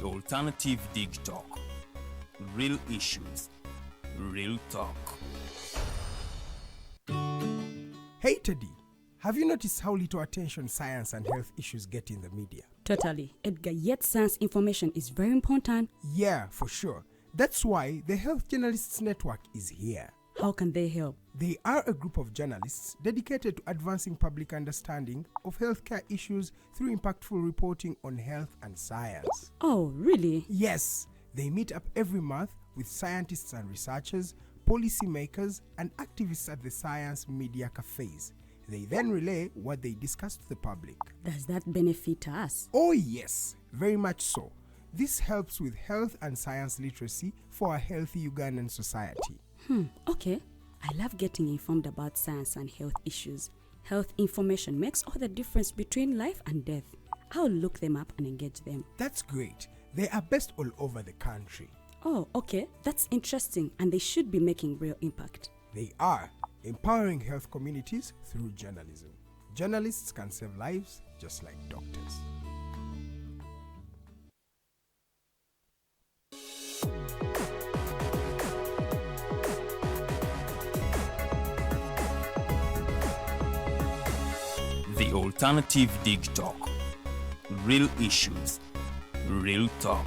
The Alternative Dig Talk. Real issues, real talk. Hey Teddy, have you noticed how little attention science and health issues get in the media? Totally, Edgar, yet science information is very important. Yeah, for sure. That's why the Health Journalists Network is here. How can they help? They are a group of journalists dedicated to advancing public understanding of healthcare issues through impactful reporting on health and science. Oh, really? Yes, they meet up every month with scientists and researchers, policymakers, and activists at the science media cafes. They then relay what they discuss to the public. Does that benefit us? Oh yes, very much so. This helps with health and science literacy for a healthy Ugandan society. Okay. I love getting informed about science and health issues. Health information makes all the difference between life and death. I'll look them up and engage them. That's great. They are based all over the country. Oh, okay. That's interesting, and they should be making real impact. They are empowering health communities through journalism. Journalists can save lives just like doctors. The Alternative Dig Talk. Real issues, real talk.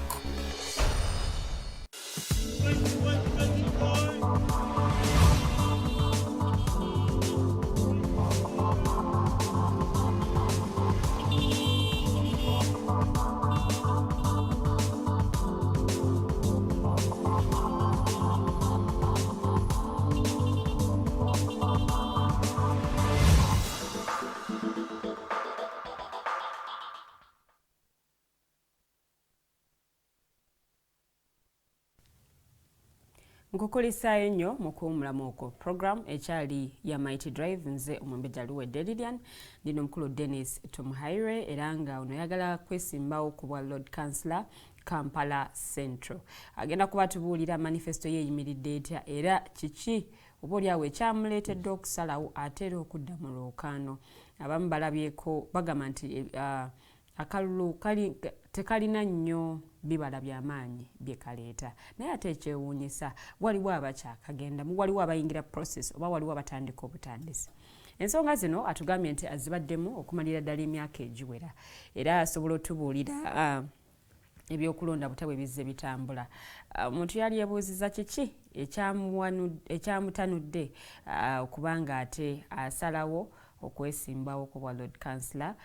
Nkukulisaayo nnyo mu kuwumulamu okwo program ekyali ya Mighty Drive nze omumbejja Luwedde Lilian ndino omukulu Dennis Tumuhairwe era nga ono yagala kwesimbawo ku bwa Lord Councillor Kampala Central. Agenda kubatubuulira manifesto ye eyimiridde etya era kiki oba oliawo ekyamuleetedde okusalawo ateera okudda mu lwokaano. Abamu balabyeko bagamba nti akalulu tekalina nnyo bibala by'amaanyi bye kaleeta naye ate ekyewuunyisa waliwo abakyakagenda waliwo abayingira process oba waliwo abatandika obutandisi. Ensonga zino atugambye nti azibaddemu okumalira ddala emyaka egiwera era asobola otubuulira ebyokulonda butabwe bizze bitambula. Omuntu yali yebuuziza kiki ekyamutanudde okubanga ate asalawo okwesimbawo ku bwa Lord Councillor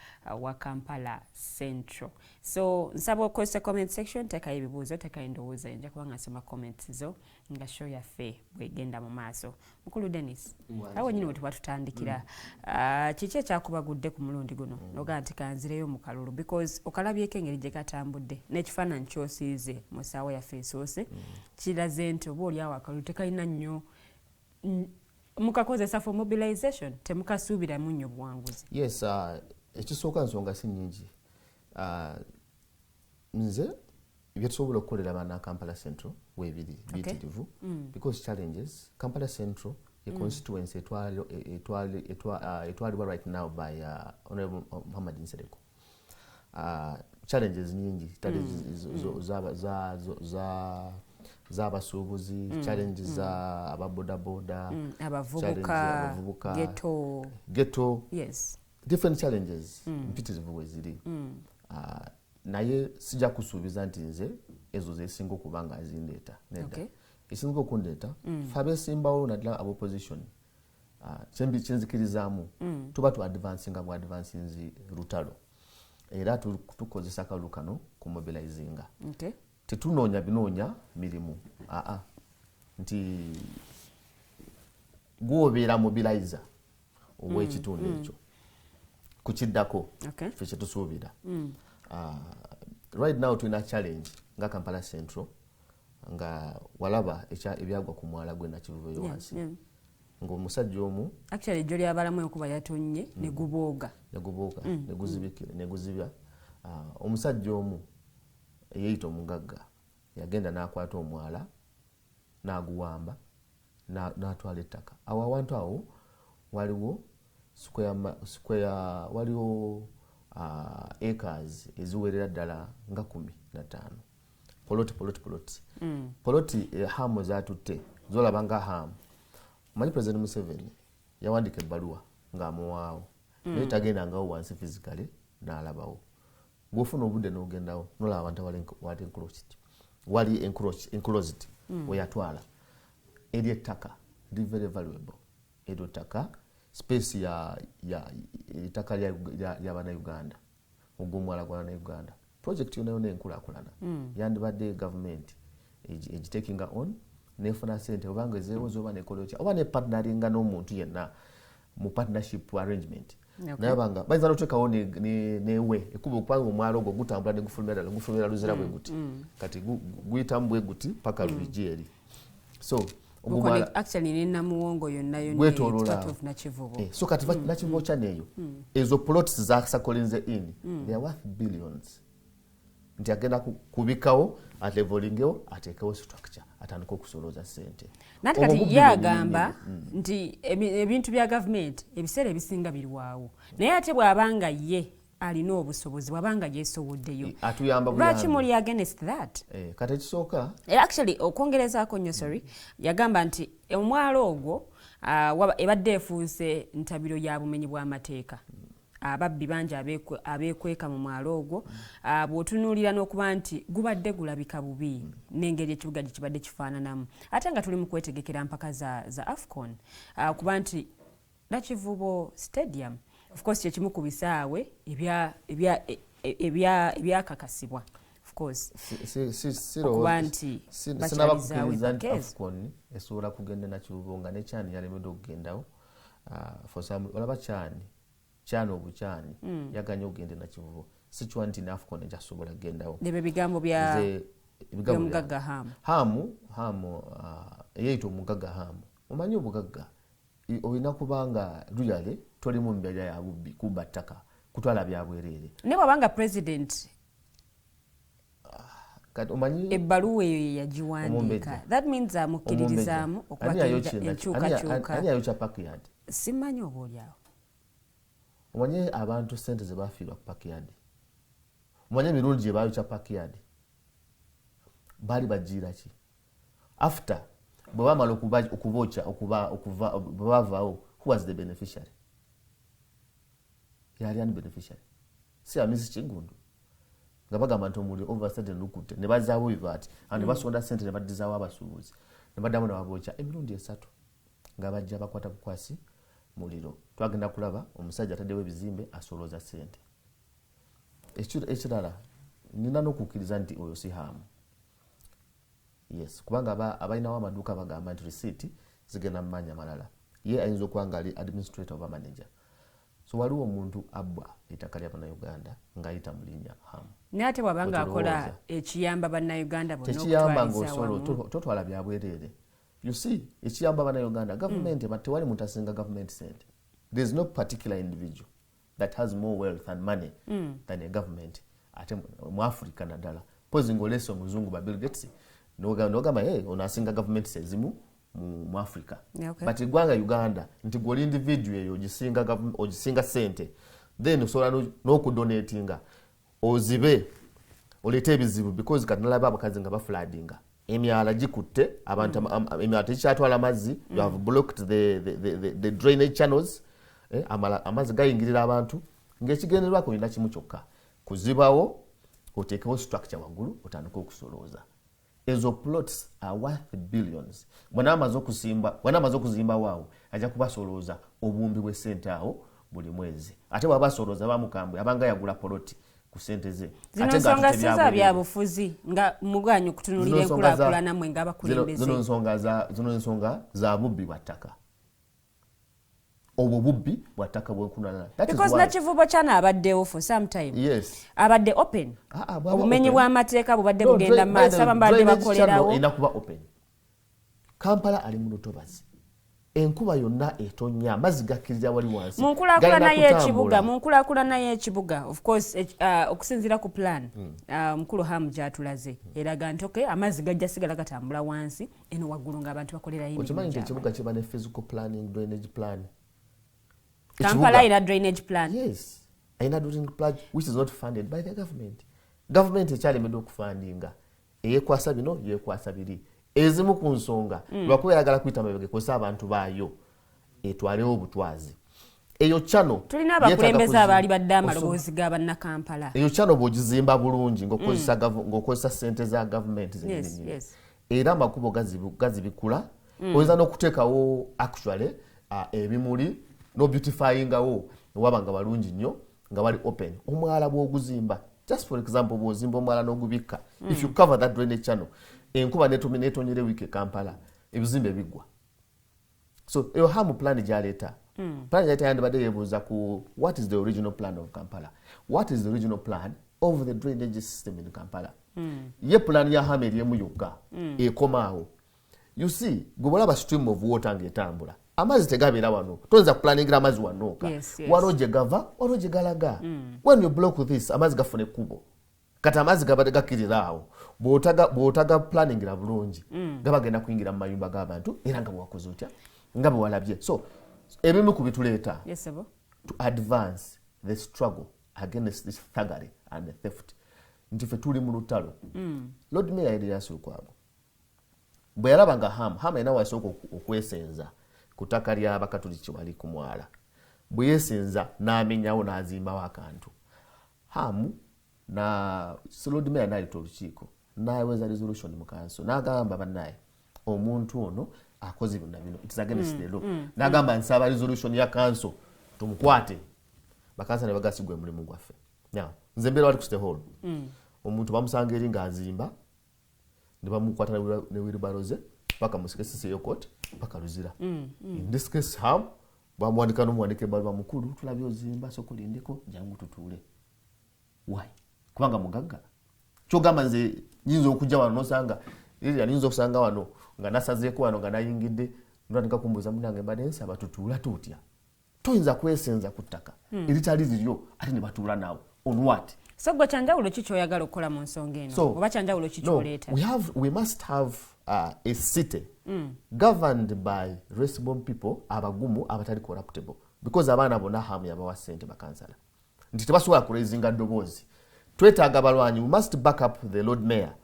wa Kampala Central. So nsaba okozesa comment section, tekayo ebibuuzo, tekayo endowooza, nja kuba nga nsoma comments zo nga show yaffe bwegenda mu maaso. Mukulu Dennis, awo nyine wetuba tutandikira. Kiki ekyakubagudde ku mulundi guno noga nti kanzireyo mu kalulu because okalabyeko engeri gye katambudde n'ekifaananyi ky'osiize mu ssaawa yaffe esoose kiraze nti oba oli awo akalulu tekalina nnyo mukakozesa for mobilization temukasuubiramu nnyo buwanguzi. Yes, ekisooka nsonga si nnyingi. Nze ebyetusobola okukolera abaana Kampala Central weebiri biyitirivu because challenges Kampala Central a constituency etwalibwa right now by Honorable Muhammad Nsereko. Challenges nyingi z'abasuubuzi, challenges za ababodaboda, abavubuka, ghetto, yes, different challenges mpitirivu weziri. Naye sijja kusuubiza nti nze ezo zesinga okuba nga azindeeta nedda. Esinga okundeeta fe abeesimbawo naddala ab'opposition kyenzikirizaamu tuba tu advancinga mu advancinzi lutalo era tukozesa kalulu kano ku mobilizinga. Tetunoonya binoonya mirimu nti gwobeera mobilizer ow'ekitundu ekyo kukiddako ffe kyetusuubira. Right now tulina challenge nga Kampala Central nga walaba ebyagwa ku mwala gwe Nakivubo wansi ng'omusajja omu actually ejjo lyabalamu okuba yatonye ne gubooga neguzibya. Omusajja omu eyeyita omugagga yagenda n'akwata omwala n'aguwamba n'atwala ettaka. Awo awantu awo waliwo waliwo acres eziwerera ddala nga 15 poloti hamu zatutte zolaba nga hamu. Omanyi President Museveni yawandika ebbaluwa ng'amuwaawo naye tagendangao wansi physically n'alabawo. Bw'ofuna obudde n'ogendawo nolaba abantu wali enclosed weyatwala eri ettaka li very valuable. Eryo ttaka space ya ettaka lya bannayuganda ogw'omwala gwa bannayuganda. Project yona enkulaakulana yandibadde government egitakinga on nefuna sente obanga ezeewo zoba nekola otya oba ne partneringa n'omuntu yenna mu partnership arrangement. Naye banga bayinza n'oteekawo newe ekuba okubanga omwalo ogwo gutambula ne gufulumira luzira bwe guti kati guyitamu bwe guti paka lwigi eri. So actually nina muwongo yonna part of Nakivubo. So kati Nakivubo chaneyo ezo plots za sakolinze in they are worth billions. Nti agenda kubikawo atlevelingewo ateekawo structure atandika okusoloza sente. Nati kati yagamba nti ebintu bya government ebiseera ebisinga birwawo naye ate bw'abanga ye alina obusobozi bw'abanga yeesowoddeyo atuyamba lwaki muli against that? Kati ekisooka actually okwongerezaako nnyo sorry yagamba nti omwalo ogwo ebadde efuuse ntabiro ya bumenyi bw'amateeka. Ababbi bangi abeekweka mu mwalo ogwo bw'otunuulira n'okuba nti gubadde gulabika bubi n'engeri ekibuga gye kibadde kifaananamu ate nga tuli mu kwetegekera mpaka za AFCON kuba nti Nakivubo stadium of course kyekimu ku bisaawe ebyakakasibwa of course okuba nti sinabakkiriza nti AFCON esobola kugenda Nakivubo nga ne Kyani yalemedde okugendawo olaba Kyani obukyani yaganya ogende Nakivubo sichwa nti AFCON ejasobola kugendawo. Nebyo bigambo by'omugagga hamu eyita omugagga hamu. Omanyi obugagga olina kubanga luyale toli mu mbeera ya bubbi kubba ttaka kutwala byabwereere. Ne bw'abanga president kati omanyi ebbaluwa eyo yagiwandiika that means amukkiririzaamu okubakiriza enkyukakyuka. Ani ayokya backyard? Simanyi oba oliawo. Omanyi abantu sente ze bafiirwa ku backyard. Omanyi emirundi gye baayokya backyard baali bagiira ki? After bwe bamala okubokya bavaawo who was the beneficiary? Yali ani beneficiary? Si Amisi Kigundu nga bagamba nti omuli overstate lukutte ne bazaawo bivaati ne basonda sente ne baddizaawo abasuubuzi ne baddamu ne babokya emirundi 3 nga bajja bakwata bukwasi muliro. Twagenda kulaba omusajja ataddewo ebizimbe asolooza sente. Ekirala nina n'okukkiriza nti oyo si hamu. Yes, kubanga abalinawo amaduuka bagamba nti receipt zigenda mu maanyi amalala. Ye ayinza okuba nga ali administrator oba manager. So waliwo omuntu abbwa ettaka lya bannayuganda ng'ayita mu linnya hamu. Naye ate bw'abanga akola ekiyamba bannayuganda bonna tekiyamba ng'osolo totwala byabwereere. You see, ekiyamba bannayuganda government tewali muntu asinga government sente. There is no particular individual that has more wealth and money than a government. Ate mu Africa naddala. Pozi ng'olese omuzungu ba Bill Gates n'ogamba ono asinga government sezimu mu Africa. Okay. But eggwanga Uganda nti gw'oli individual eyo ogisinga sente then osobola n'okudonatinga ozibe oleete ebizibu because kati nalaba abakazi nga bafladinga emyala gikutte abantu emyala tekikyatwala mazzi you have blocked the drainage channels amazzi gayingirira abantu ng'ekigenderwako olina kimu kyokka kuzibawo oteekewo structure waggulu otandika okusolooza. Ezo plots are worth billions. Bwana amaze okuzimba waawo ajja kubasolooza obumbi bw'essente awo buli mwezi. Ate bw'abasolooza bamukambwe abanga yagula poloti ku ssente ze. Zino nsonga si za byabufuzi nga mugwanyu kutunulira enkulaakulana mwe ng'abakulembeze. Zino nsonga za bubbi bwa ttaka. Obwo bubbi bwa ttaka bw'enkulaakulana. Because Nakivubo kyana abaddewo for some time. Yes. Abadde open. Obumenyi bw'amateeka bubadde bugenda maaso abambadde bakolerawo. Ena kuba open. Kampala ali mu lutobazi. Enkuba yonna etonnya amazzi gakkirira wali wansi. Mu nkulaakulana y'ekibuga of course okusinziira ku plan mukulu hamu gy'atulaze eraga nti okay amazzi gajja sigala gatambula wansi eno waggulu ng'abantu bakolerayo emirimu. Okimanyi nti ekibuga kiba ne physical planning, drainage plan. Kampala ina drainage plan. Yes. Ina drainage plan which is not funded by the government. Government ekyalemeddwa okufundinga eyekwasa bino yekwasa biri ezimu ku nsonga lwakuba yagala kuyita mabega kosa abantu baayo etwalewo obutwazi eyo channel tulina abakulembeze abaali badde amaloboozi g'abannakampala eyo channel bw'ogizimba bulungi ng'okozesa ssente za gavumenti zennyini era amakubo gazibikula oyinza n'okuteekawo actually ebimuli n'obeautifyingawo waba nga balungi nnyo nga bali open omwala bw'oguzimba just for example bw'ozimba omwala n'ogubikka if you cover that drainage channel enkuba netonyere wiiki e Kampala ebizimbe biggwa so eyo hamu plan gyaleeta plan gyaleeta yandibadde yeebuuza ku what is the original plan of Kampala, what is the original plan of the drainage system in Kampala. Ye plan ya hamu eriemu yokka ekomaawo. You see gwe olaba stream of water ng'etambula amazzi tegabeera wano toyinza kuplaningira amazzi wanooka waliwo gye gava waliwo gye galaga when you block this amazzi gafuna ekkubo kati amazzi gabadde gakkirira awo bw'otaga planingira bulungi gaba genda kuyingira mu mayumba g'abantu era nga bwakoze otya nga bwe walabye so ebimu ku bituleeta to advance the struggle against this thuggery and the theft nti ffe tuli mu lutalo Lord Mayor Elias Lukwago bwe yalaba nga hamu ena wasooka okwesenza ku ttaka ly'abakatoliki wali ku mwala bwe yeesenza n'amenyawo n'azimbawo akantu hamu na Lord Mayor n'ayita olukiiko n'aweza resolution mu kanso n'agamba bannaye omuntu ono akoze bino it's against the law n'agamba nsaba resolution ya kanso tumukwate bakansa ne bagasigwe mulimu gwaffe now nze mbeera wali ku City Hall omuntu bamusanga eri ng'azimba ne bamukwata ne wheelbarrow ze paka musikesise yokot paka luzira in this case ham bamuwandika n'omuwandika ebbaluwa mukulu tulabye ozimba sokulindiko jangu tutuule why kubanga mugagga kyogamba nze nyinza okujja wano nosanga eri nyinza okusanga wano nga nasazeeko wano nga nayingidde notandika kumbuuza munange mbadde nsaba tutuula tutya toyinza kwesenza ku ttaka eritali liryo ate ne batuula naawe on what so gwe kyanjawulo ki kyoyagala okukola mu nsonga eno oba kyanjawulo ki kyoleeta we must have a city governed by responsible people abagumu abatali corruptible because abaana bonna hamu yabawa ssente bakansala nti tebasobola kurezinga ddoboozi twetaaga balwanyi we must back up the Lord Mayor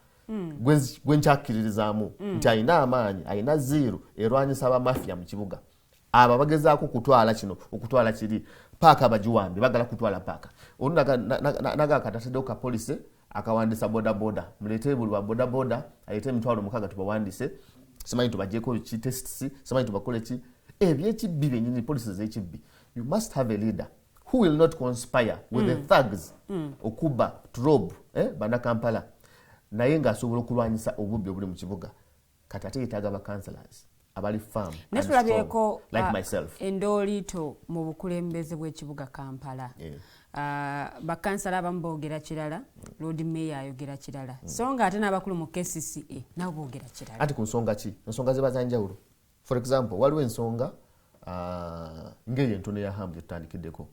gwenkyakiririzaamu nti ayina amaanyi ayina ziiru erwanyisa abamafia mu kibuga abo bagezaako kutwala kino okutwala kiri paaka bagiwambi bagala kutwala paaka onu nagakatateddeo ka polisi akawandisa bodaboda muleete buli wa bodaboda ayite emitwalo 6 tubawandise simanyi tubagyeko ki tests simanyi tubakole ki ebyekibbi byennyini polisi z'ekibbi you must have a leader who will not conspire with the thugs okuba trob bannakampala naye ng'asobola okulwanyisa obubbi obuli mu kibuga kati ate yeetaaga bakansalars abali farm netulabyeko like myself endooliito mu bukulembeze bw'ekibuga Kampala bakansala abamu boogera kirala Lord Mayor ayogera kirala so nga ate n'abakulu mu KCCA nabo boogera kirala ati ku nsonga ki ensonga ziba za njawulo for example waliwo ensonga ngeri entono ya hamu gyetutandikiddeko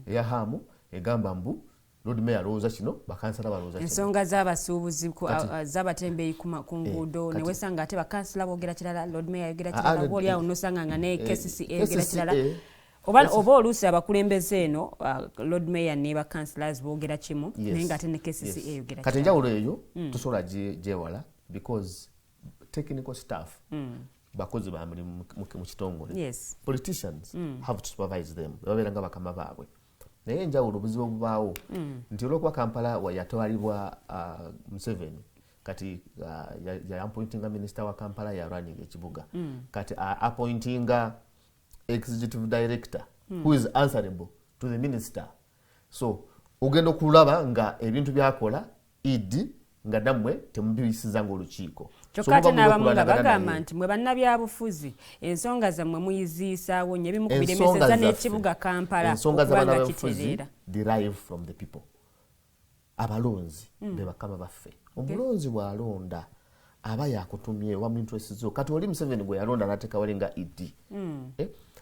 eya hamu egamba mbu Lord Mayor alowooza kino bakansala balowooza kino ensonga z'abasuubuzi z'abatembeeyi ku nguudo ne wesanga ate bakansala boogera kirala Lord Mayor ayogera kirala oba oli awo nosanga nga ne KCCA ayogera kirala oba oluusi abakulembeze eno Lord Mayor ne bakansalars boogera kimu naye nga ate ne KCCA ayogera kirala kati enjawulo eyo tosobola gyewala because technical staff bakozi ba mulimu mu kitongole politicians have to supervise them babeera nga bakama baabwe naye enjawulo obuzibu obubaawo nti olwokuba Kampala yatwalibwa Museveni kati appointinga minister wa Kampala ya running ekibuga kati appointinga executive director who is answerable to the minister so ogenda okulaba nga ebintu byakola idi nga nammwe temubiyisiza ng'olukiiko kyokka ate n'abamu nga bagamba nti mwe bannabyabufuzi ensonga zammwe muyiziisaawo nnyo ebimu ku biremeseza n'ekibuga Kampala okubanga kitereera derive from the people abalonzi be bakama baffe omulonzi bw'alonda aba yakutumye wamuntu esizo kati oli Museveni gwe yalonda n'ateeka wali nga idi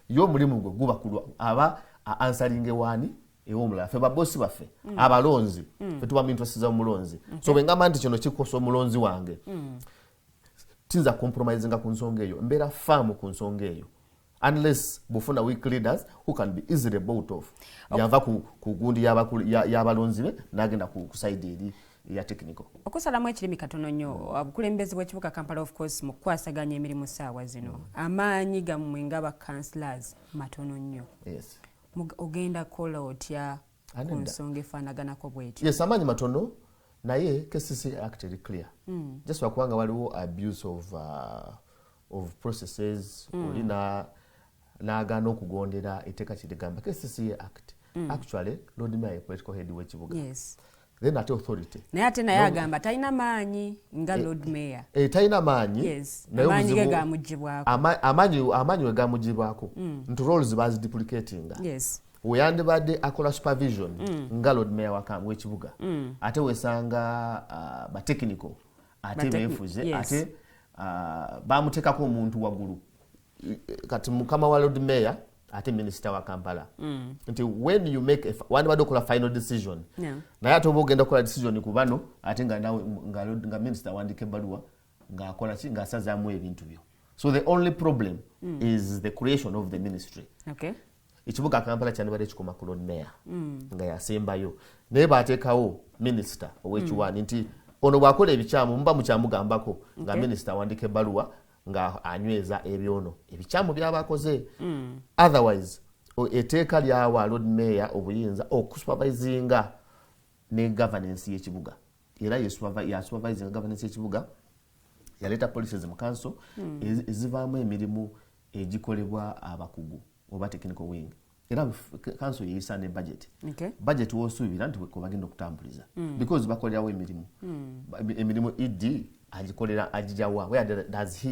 yo omulimu gwe guba kulwa aba ansalinge wani ew'omulala ffe babosi baffe abalonzi ffe tuba mintu esiza omulonzi so bwe ngamba nti kino kikosa omulonzi wange tinza compromising ku nsonga eyo mbeera faamu ku nsonga eyo unless bufuna weak leaders who can be easily bought off yava ku gundi y'abalonzi be n'agenda ku side eri ya technical. Okusalamu ekirimi katono nnyo obukulembeze bw'ekibuga Kampala of course mu kukwasaganya emirimu ssaawa zino amaanyi gammwe ng'aba councillors matono nnyo. Yes. Ogenda kukola otya ku nsonga efaanaganako bw'etyo? Yes, amaanyi matono naye KCC Act eri clear. Just wakubanga waliwo abuse of processes oli n'agaana okugondera etteeka kirigamba KCC Act. Actually loodi mayor political head w'ekibuga. Yes. Then ate authority. Naye agamba talina maanyi nga loodi mayor. Talina maanyi. Yes. Amaanyi ge gaamugibwako. Amaanyi we gaamugibwako. Nti roles baziduplicatinga. Yes. Weyandibadde akola supervision nga loodi mayor w'ekibuga. Ate wesanga ba technical ate beefuze ate bamuteekako omuntu waggulu. Kati mukama wa loodi mayor ate minister wa Kampala. Nti when you make wandibadde okola final decision naye ate oba ogenda kukola decision ku bano ate nga minister awandika ebbaluwa ng'akola ki ng'asazaamu ebintu byo. So the only problem is the creation of the ministry. Okay. Ekibuga Kampala kyandibadde kikoma ku loodi mayor nga yasembayo naye baateekawo minister ow'ekiwaani nti ono bw'akola ebikyamu muba mukyamugambako nga minister awandika ebbaluwa nga anyweza ebyono ebikyamu byaba akoze. Otherwise etteeka lyawa loodi mayor obuyinza okusupervisinga ne governance y'ekibuga era yasupervisinga governance y'ekibuga yaleeta policies mu council ezivaamu emirimu egikolebwa abakugu oba technical wing era council yeyisa ne budget. Budget wosuubira nti bagenda okutambuliza because bakolerawo emirimu ED agikolera agijawa. Where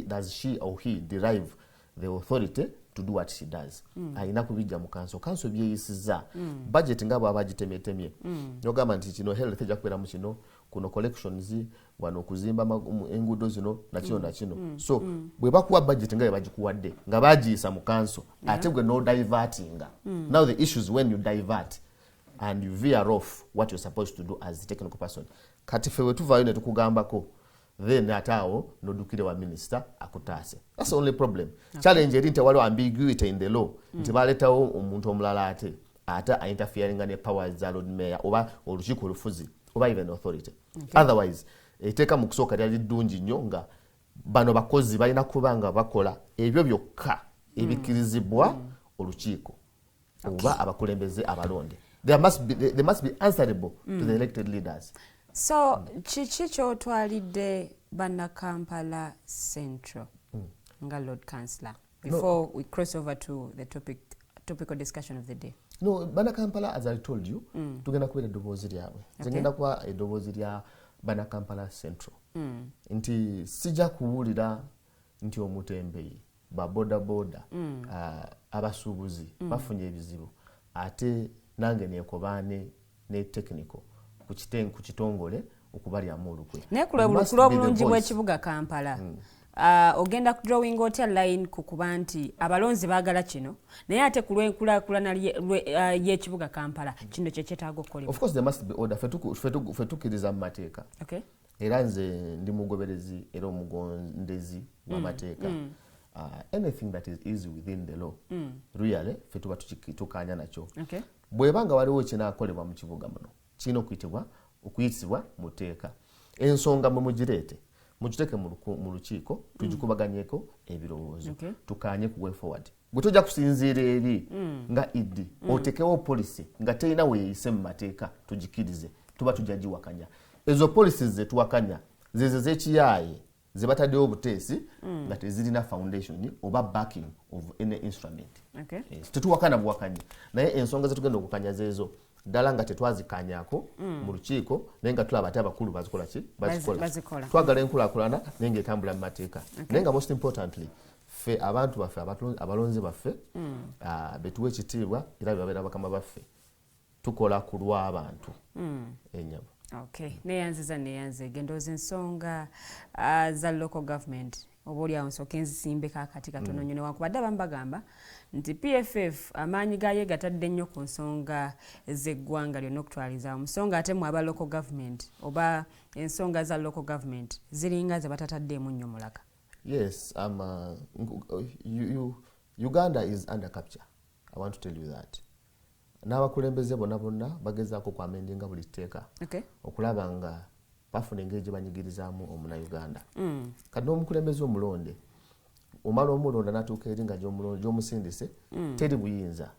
does she or he derive the authority to do what she does? Ayina kubijja mu council byeyisiza budget nga bwaba agitemetemye nogamba nti kino health ejja kubeera mu kino kuno collections wano okuzimba enguudo zino nakino nakino. So bwe bakuwa budget nga bagikuwadde nga bagiyisa mu council ate gwe no divertinga. Now the issue is when you divert and you veer off what you're supposed to do as a technical person. Kati fewe tuvaayo ne tukugambako then atao nodukire wa minister akutaase. That's the only problem. Challenge eri nti waliwo ambiguity in the law nti baletawo omuntu omulala ate interfering ne powers za loodi mayor oba olukiiko olufuzi oba even authority. Otherwise etteeka mu kusooka lyali ddungi nnyo nga bano bakozi balina kubanga bakola ebyo byokka ebikkirizibwa olukiiko oba abakulembeze abalonde. They must be answerable to the elected leaders. So kiki kyotwalidde banna Kampala Central nga Lord Councillor before we cross over to the topical discussion of the day? No, banna Kampala, as I told you, tugenda kubeera eddoboozi lyabwe. Zigenda kuba eddoboozi lya banna Kampala Central. Nti sijja kuwulira nti omutembeyi babodaboda abasuubuzi bafunye ebizibu ate nange neekobaane ne technical ku kitongole okubalyamu olukwe. Naye ku lw'obulungi bw'ekibuga Kampala ogenda kudrawing otya line ku kuba nti abalonzi baagala kino naye ate ku lw'enkulaakulana y'ekibuga Kampala kino kye kyetaaga okukolebwa. Of course there must be order. Ffe tukkiriza mu mateeka. Era nze ndi mugoberezi era omugondezi w'amateeka. Anything that is easy within the law really ffe tuba tukanya nakyo. Bw'ebanga waliwo kinaakolebwa mu kibuga muno kirina okuyitibwa mu tteeka. Ensonga mwe mugireete mugiteeke mu lukiiko tugikubaganyeko ebirowoozo tukanye ku way forward. Bwe tojja kusinziira eri nga iddi otekewo policy nga terina weeyise mu mateeka tugikirize tuba tujja giwakanya. Ezo policies ze tuwakanya zezo z'ekiyaaye ze bataddewo obuteesi nga tezirina foundation oba backing of any instrument. Tetuwakana buwakanya naye ensonga ze tugenda okukanya zeezo ddala nga tetwazikanyako mu lukiiko naye nga tulaba ate abakulu bazikola ki bazikola. Twagala enkulaakulana naye ng'etambula mu mateeka naye nga most importantly ffe abantu baffe abalonzi baffe betuwa ekitiibwa era bebabeera bakama baffe tukola ku lw'abantu ennyama. Neyanze gendooza ensonga za local government oba oliawo nsooka enzisimbeko akati katono nnyo newankubadde abamu bagamba nti PFF amaanyi gayo gatadde nnyo ku nsonga z'eggwanga lyonna okutwaliza omusonga ate mu aba local government oba ensonga za local government ziringa ze batataddeemu nnyo mulaka. Yes, Uganda is under capture. I want to tell you that. N'abakulembeze bonna bagezaako kwamendinga buli tteeka okulaba nga bafuna engeri gye banyigirizaamu omunnayuganda kati n'omukulembeze omulonde omala omulonda n'atuuka eri nga gy'omusindise teri buyinza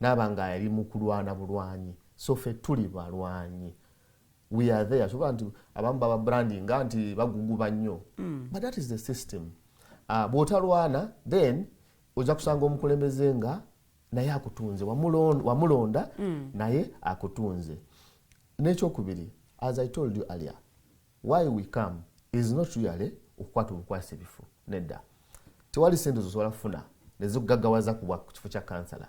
n'aba nga yali mu kulwana bulwanyi so ffe tuli balwanyi we are there soba nti abamu baba brandinga nti baguguba nnyo but that is the system bw'otalwana then ojja kusanga omukulembeze nga naye akutunze wamulonda naye akutunze n'ekyokubiri as I told you earlier why we come is not really okukwata obukwasi ebifu nedda tewali sente zosobola kufuna nezikugaggawaza ku kifo kya kansala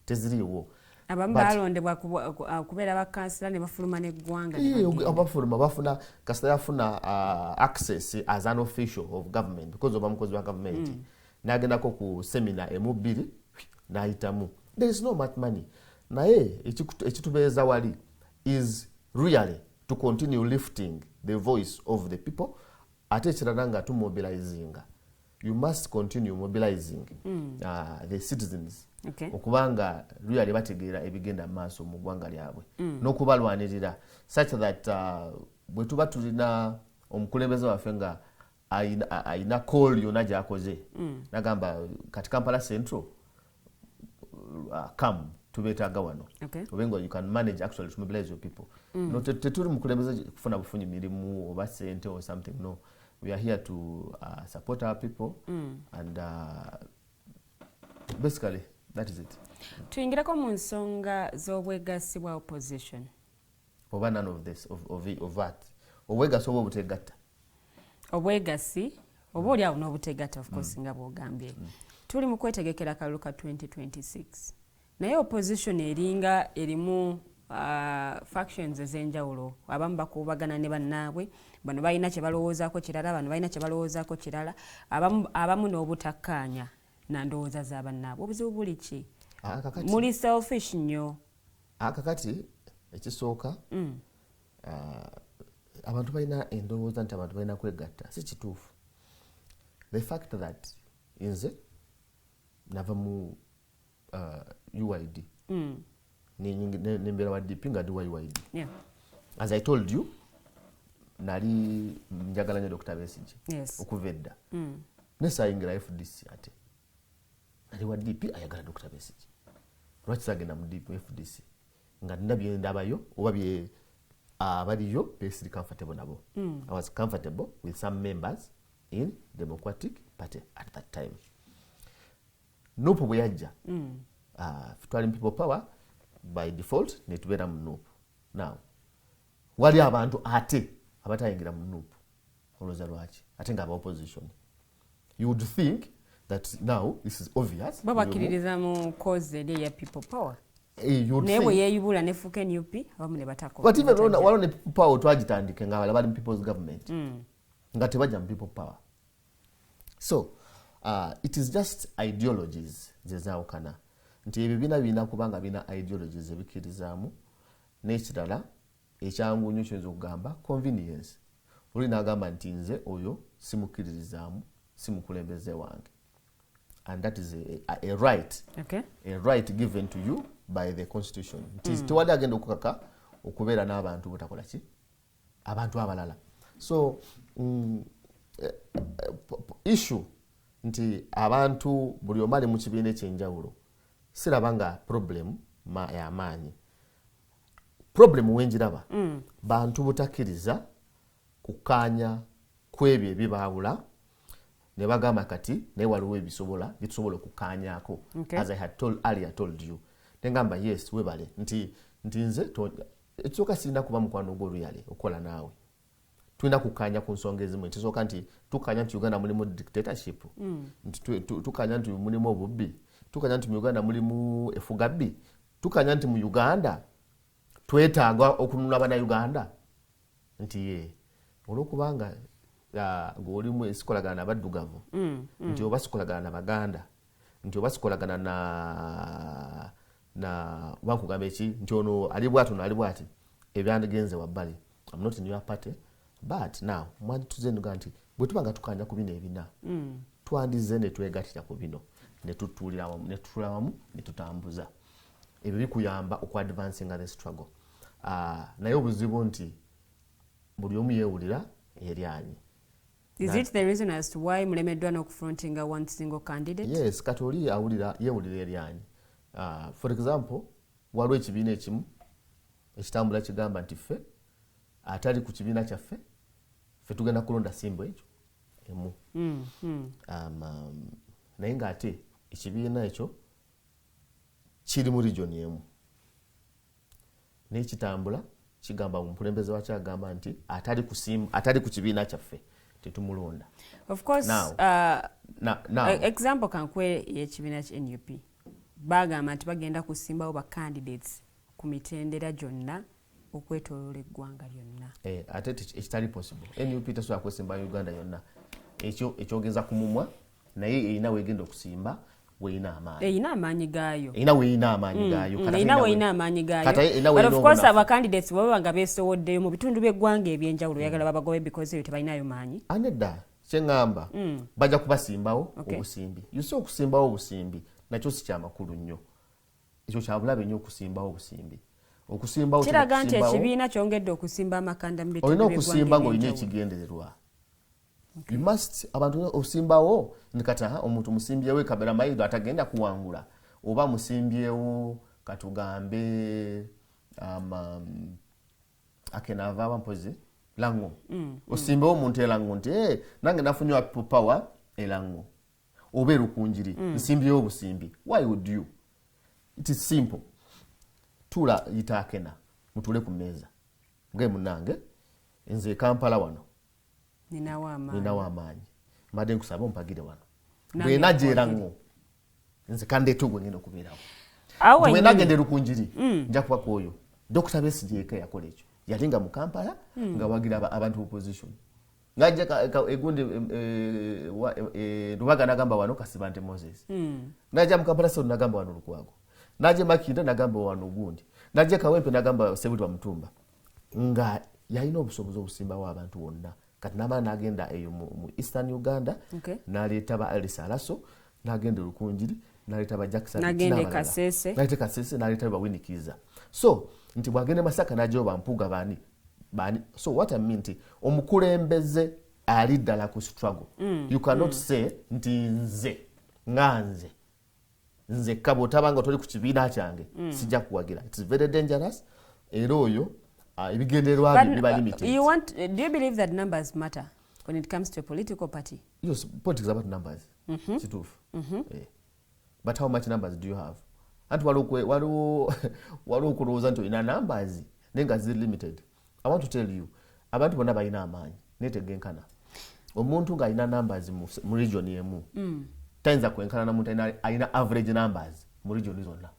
teziriiwo abamu balondebwa kubeera bakansala ne bafuluma n'eggwanga abafuluma bafuna kasita yafuna access as an official of government because oba mukozi wa government n'agendako ku semina emu-bbiri n'ayitamu there is no much money naye ekitubeeza wali is really to continue lifting the voice of the people ate ekirala nga tumobilizinga you must continue mobilizing the citizens okubanga really bategeera ebigenda mu maaso mu ggwanga lyabwe n'okubalwanirira such that bwe tuba tulina omukulembeze waffe nga ayina call yonna gy'akoze nagamba kati Kampala Central come tubeetaaga wano obenga you can manage actually to mobilize your people no tetuli mukulembeze kufuna bufunyi mirimu oba sente or something no we are here to support our people and basically that is it. Tuyingirako mu nsonga z'obwegassi bwa opposition oba none of this of that obwegassi oba obutegatta obwegassi oba oli awo n'obutegatta of course nga bw'ogambye tuli mu kwetegekera kalulu ka 2026 naye opposition eringa erimu factions ez'enjawulo abamu bakubagana ne bannaabwe bano balina kye balowoozaako kirala bano balina kye balowoozaako kirala abamu n'obutakkaanya na ndowooza za bannaabwe obuzibu buli ki muli selfish nnyo kakati ekisooka abantu balina endowooza nti abantu balina kwegatta si kituufu the fact that nze nava mu UID nembeera wa DP nga ndi wa UID as I told you nali njagala nnyo Dr. Besigye okuva edda nesayingira FDC ate nali wa DP ayagala Dr. Besigye lwaki sagenda mu FDC nga nina bye ndabayo oba bye abaliyo besiri comfortable nabo I was comfortable with some members in Democratic Party at that time Nupu bwe yajja twali People Power by default netubeera mu Nupu now wali abantu ate abatayingira mu Nupu olowooza lwaki ate nga aba opposition you would think that now this is obvious babakiririza mu cause eri ya People Power naye bwe yeeyubula nefuuka NUP abamu ne batako but even waliwo ne People Power twagitandike nga bali mu People's Government nga tebajja mu People Power so it is just ideologies zezaawukana nti ebibiina birina kubanga birina ideologies ebikirizaamu n'ekirala ekyangu nnyo kyoyinza okugamba convenience oli n'agamba nti nze oyo simukiririzaamu simukulembeze wange and that is a right a right given to you by the constitution nti tewali agenda okukaka okubeera n'abantu butakola ki abantu abalala so issue nti abantu buli omu ali mu kibiina ekyenjawulo siraba nga problem y'amaanyi problem wenjiraba bantu butakiriza kukkaanya kwebyo ebibaawula ne bagamba kati naye waliwo bitusobola okukkaanyaako as I had told you nengamba yes webale nti nze ekisooka sirina kuba mukwano gw'oluyale okukola naawe tulina kukkaanya ku nsonga ezimu ekisooka nti tukkaanya nti Uganda mulimu dictatorship nti tukkaanya nti mulimu obubbi tukkaanya nti mu Uganda mulimu effugabbi tukkaanya nti mu Uganda twetaaga okununula Abannayuganda nti ye olwokubanga ng'olimu esikolagana n'abaddugavu nti oba sikolagana na Baganda nti oba sikolagana na bankugamba eki nti ono ali bwati ono ali bwati ebyandigenze wabbali I'm not in your party but now mwandi tuzenduga nti bwe tuba nga tukkaanya ku bino ebina twandize ne twegattira ku bino ne tutuulira wamu ne tutambuza ebyo bikuyamba okwadvancinga the struggle naye obuzibu nti buli omu yeewulira eryanyi. Is it the reason as to why mulemeddwa n'okufrontinga one single candidate? Yes, kati oli yeewulira eryanyi. For example, waliwo ekibiina ekimu ekitambula kigamba nti ffe atali ku kibiina kyaffe ffe tugenda kulonda simbo ekyo emu. Naye ng'ate ekibiina ekyo kiri mu region emu. Naye kitambula kigamba omukulembeze wakyo agamba nti atali ku kibiina kyaffe tetumulonda. Of course, now, example kankwe y'ekibiina kya NUP bagamba nti bagenda kusimbawo ba candidates ku mitendera gyonna okwetooloola eggwanga lyonna. Ate ekitali possible. NUP tesobola kwesimba Uganda yonna. Ekyo ekyogeza ku mumwa naye erina weegenda okusimba weeyina amaanyi. Eyina amaanyi gaayo. Eyina amaanyi gaayo. But of course aba candidates baba nga beesowoddeyo mu bitundu by'eggwanga eby'enjawulo oyagala babagobe because eyo tebalinayo maanyi. Anedda kyeŋŋamba bajja kubasimbawo obusimbi. Yusi okusimbawo obusimbi nakyo si kyamakulu nnyo. Ekyo kya bulabe nnyo okusimbawo obusimbi. Okusimbawo kiraga nti ekibiina kyongedde okusimba amakanda mu bitundu by'eggwanga. Olina okusimba ng'olina ekigendererwa. You must abantu osimbawo nikata omuntu musimbyewo kabera mayido atagenda kuwangula oba musimbyewo katugambe akenava abampozi lango osimbawo omuntu elango nti nange nafunywa Pawa elango oba erukunjiri nsimbyewo obusimbi. Why would you? It is simple. Tula yitakena mutule ku mmeeza nge munange nze Kampala wano ninawo amaanyi madde nkusaba ompagire wano bwe najeera ngo nze kandeeta ogwe ngenda okubeerawo bwe nagenda erukunjiri nja kuba kwoyo Dr. Besigye yakola ekyo yalinga mu Kampala nga wagira abantu opposition ngajja egundi Lubaga nagamba wano Kasibante Moses najja mu Kampala so nagamba wano Lukwago najja Makinda nagamba wano gundi najja Kawempe nagamba Sebutwa Mutumba nga yalina obusobozi obusimbawo abantu wonna. Kati nama nagenda eyo mu Eastern Uganda naleeta ba Elisa Alaso nagenda Lukunjiri naleeta ba Jackson nagenda Kasese naleeta ba Winikiza. So nti bwagende Masaka najo bampuga bani. So what I mean nti omukulembeze ali ddala ku struggle. You cannot say nti nze kabo tabanga toli ku kibiina kyange sijja kuwagira. It's very dangerous. Era oyo ibigendererwa biba limited. Do you believe that numbers matter when it comes to a political party? Yes, politics is about numbers. Situfu. But how much numbers do you have? And waliwo kulowooza nti olina numbers nenga ziri limited. I want to tell you, abantu bonna balina amaanyi netegenkana. Omuntu ng'alina numbers mu region emu tayinza kwenkana na muntu alina average numbers mu region zonna.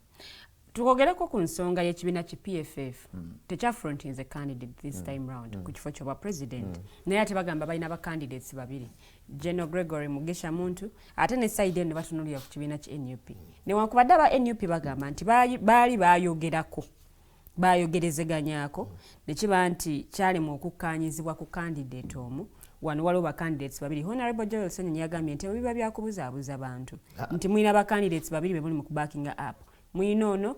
Tukogereko ku nsonga y'ekibiina ki PFF tekyafrontinze candidate this time round ku kifo ky'obwa president naye ate bagamba balina ba candidates babiri General Gregory Mugisha Muntu ate ne side eno batunulira ku kibiina ki NUP newankubadde aba NUP bagamba nti baali bayogerezeganyako ne kiba nti kyalema okukkaanyizibwa ku candidate omu wano waliwo ba candidates babiri. Honorable Joel Ssennyonyi yagambye nti biba byakubuzaabuza bantu nti mulina ba candidates babiri be muli mu kubackinga up. Muinono.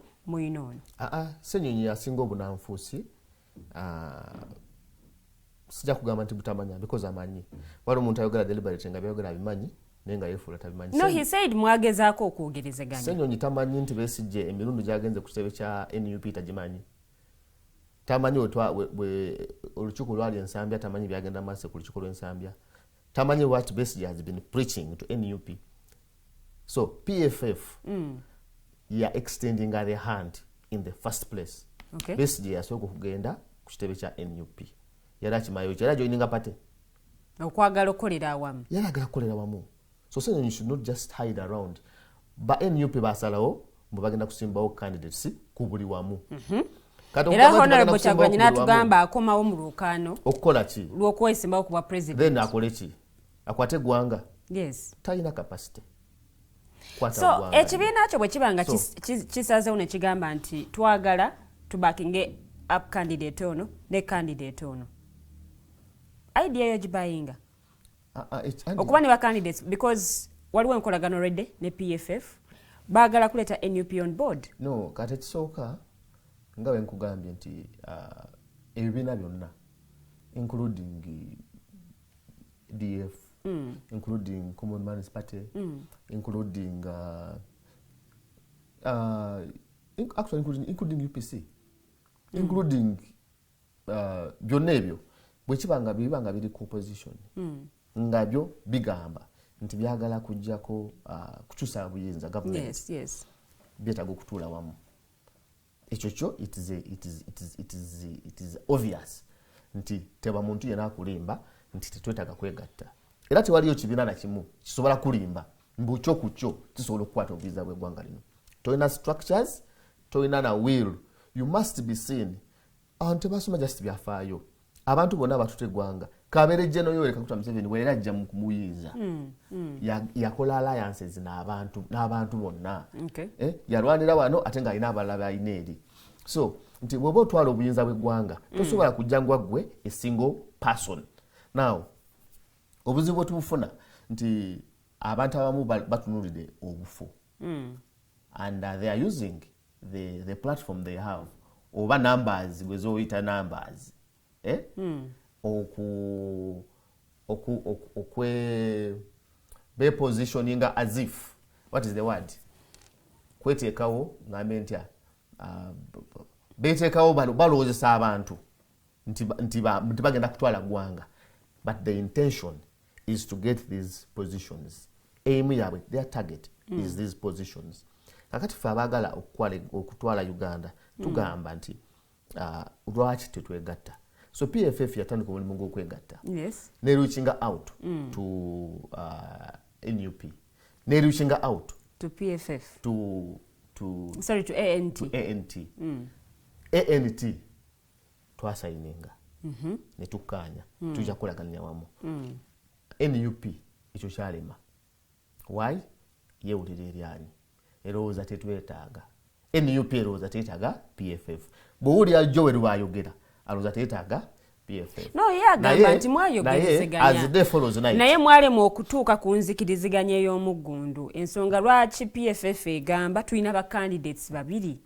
Ssennyonyi asinga obunanfuusi sijja kugamba nti butamanya because amanyi. Wali omuntu ayogera deliberate nga byayogera abimanyi naye nga yeefuula tabimanyi. No, he said mwagezaako okwogerezeganya. Ssennyonyi tamanyi nti Besigye emirundi gyagenze ku kitebe kya NUP tagimanyi. Tamanyi olukiiko lwali ensambya tamanyi byagenda maaso ku lukiiko lw'ensambya. Tamanyi what Besigye has been preaching to NUP. So PFF ya extending their hand in the first place. Besigye yasooka okugenda ku kitebe kya NUP. Yali akimayo kyera joininga pate. Okwagala okukolera awamu. Yali agala kukolera awamu. So you should not just hide around. Ba NUP basalawo mbu bagenda kusimbawo candidates ku buli wamu. Era Honorable Kyagulanyi n'atugamba akomawo mu lwokaano. Okukola ki? Lw'okwesimbawo ku bwa president. Then akole ki? Akwate gwanga. Yes. Talina capacity. So ekibiina kyo bwe kibanga kisazeewo ne kigamba nti twagala tubakinge up candidate ono ne candidate ono. Idea yo gibayinga. Okuba ne ba candidates because waliwo enkolagano redde ne PFF baagala kuleeta NUP on board. No, kati ekisooka nga bwe nkugambye nti ebibiina byonna including DF, including Common Man's Party, including actually including UPC, including byonna ebyo bwekibanga bibanga biri ku opposition nga byo bigamba nti byagala kujjako kukyusa buyinza government byetaaga okutuula wamu. Ekyo kyo it is obvious nti teba muntu yena akulimba nti tetwetaaga kwegatta, era tewaliyo kibiina na kimu kisobola kulimba mbucho ku kyo kisobola okukwata obuyinza bw'eggwanga lino. Toyina structures, toyina na will, you must be seen. Abantu basoma just byafaayo, abantu bonna batutte eggwanga. Kabere General Yoweri Kaguta Museveni bwe era ajja mu kumuyinza yakola alliances n'abantu bonna, yalwanira wano ate ng'alina abalala balina eri. So nti bw'oba otwala obuyinza bw'eggwanga tosobola kujjangwa gwe a single person. Now obuzibu tubufuna nti abantu abamu batunulide obufu and they are using the platform they have oba numbers bwezoyita numbers be positioning as if, what is the word, kweteekawo ngambe ntya beteekawo balowozesa abantu nti bagenda kutwala ggwanga, but the intention is to get these positions. Aim yabwe, their target is these positions. Kakati ffe abaagala okutwala Uganda tugamba nti lwaki tetwegatta. So PFF yatandika omulimu gw'okwegatta, ne reaching out to NUP, ne reaching out to PFF, to ANT. ANT twasayininga ne tukkaanya tujja kukolaganya wamu. NUP ekyo kyalema. Why? Yeewulira eryani erowooza tetwetaaga. NUP erowooza teetaaga PFF. Bw'owulira Joel bw'ayogera alowooza teetaaga PFF. No, yagamba nti mwayogerezeganya naye mwalema okutuuka ku nzikiriziganya ey'omuggundu. Ensonga lwaki PFF egamba tulina ba candidates babiri.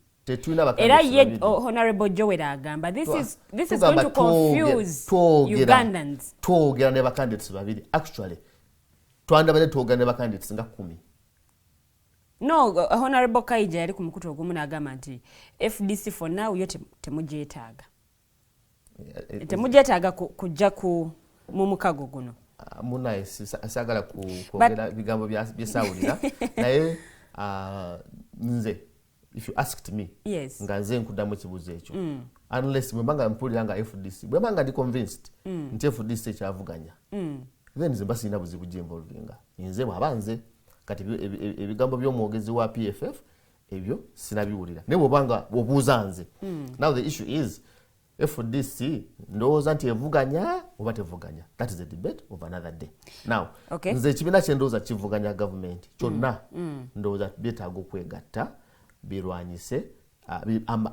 Era ye Honorable Joel agamba this is going to confuse Ugandans. Twogera ne ba candidates babiri. Actually twandabadde twogera ne ba candidates nga 10. No, Honorable Kaija yali ku mukutu ogumu n'agamba nti FDC for now yo temugyetaaga. Temugyetaaga kujja mu mukago guno. Munaye sagala kwogera bigambo byesawulira naye nze, if you asked me, nga nze nkuddamu ekibuuzo ekyo, unless bwembanga mpulira nga FDC bwembanga ndi convinced nti FDC ekyavuganya, then nze mba sirina buzibu gy'involvinga. Nze bw'aba nze kati ebigambo by'omwogezi wa PFF ebyo sinabiwulira naye bw'obanga obuuza nze. Now the issue is FDC ndowooza nti evuganya oba tevuganya. That is a debate of another day. Now nze ekibiina kye ndowooza kivuganya gavumenti kyonna ndowooza byetaaga okwegatta birwanyise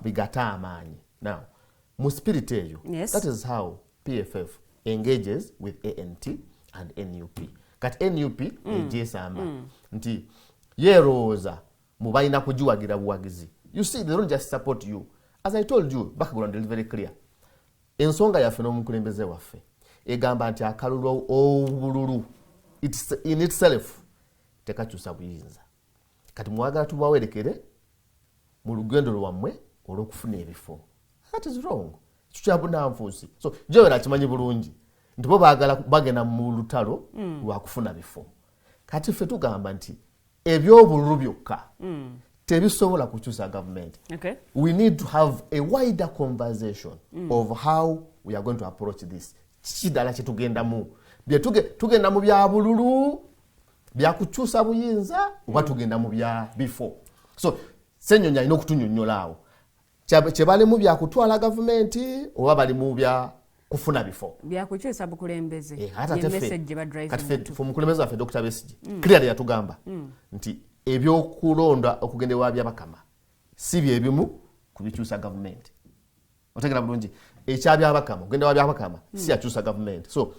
bigatte amaanyi. Now mu spirit eyo, that is how PFF engages with ANT and NUP. Kati NUP egyesamba nti yerowooza mubalina kugiwagira buwagizi. You see, they don't just support you. As I told you, background is very clear. Ensonga yaffe n'omukulembeze waffe egamba nti akalulu obululu in itself tekakyusa buyinza. Kati mwagala tubawerekere mu lugendo lwammwe olw'okufuna ebifo. That is wrong. Kyabunanfuusi. So Joel akimanyi bulungi nti bo bagenda mu lutalo lwa kufuna bifo. Kati ffe tugamba nti ebyobululu byokka tebisobola kukyusa government. We need to have a wider conversation of how we are going to approach this. Kidala kye tugendamu. Tugenda mu bya bululu bya kukyusa buyinza oba tugenda mu bya bifo. So Ssennyonyi alina okutunnyonnyola awo. Kye bali mu bya kutwala gavumenti oba bali mu bya kufuna bifo. Bya kukyusa bukulembeze. Ye message ba drive. Kati fu mukulembeze waffe Dr. Besigye clearly yatugamba nti ebyokulonda okugenda wa byabakama si bye bimu kubikyusa gavumenti. Otegera bulungi ekyabyabakama okugenda wa byabakama si yakyusa gavumenti. So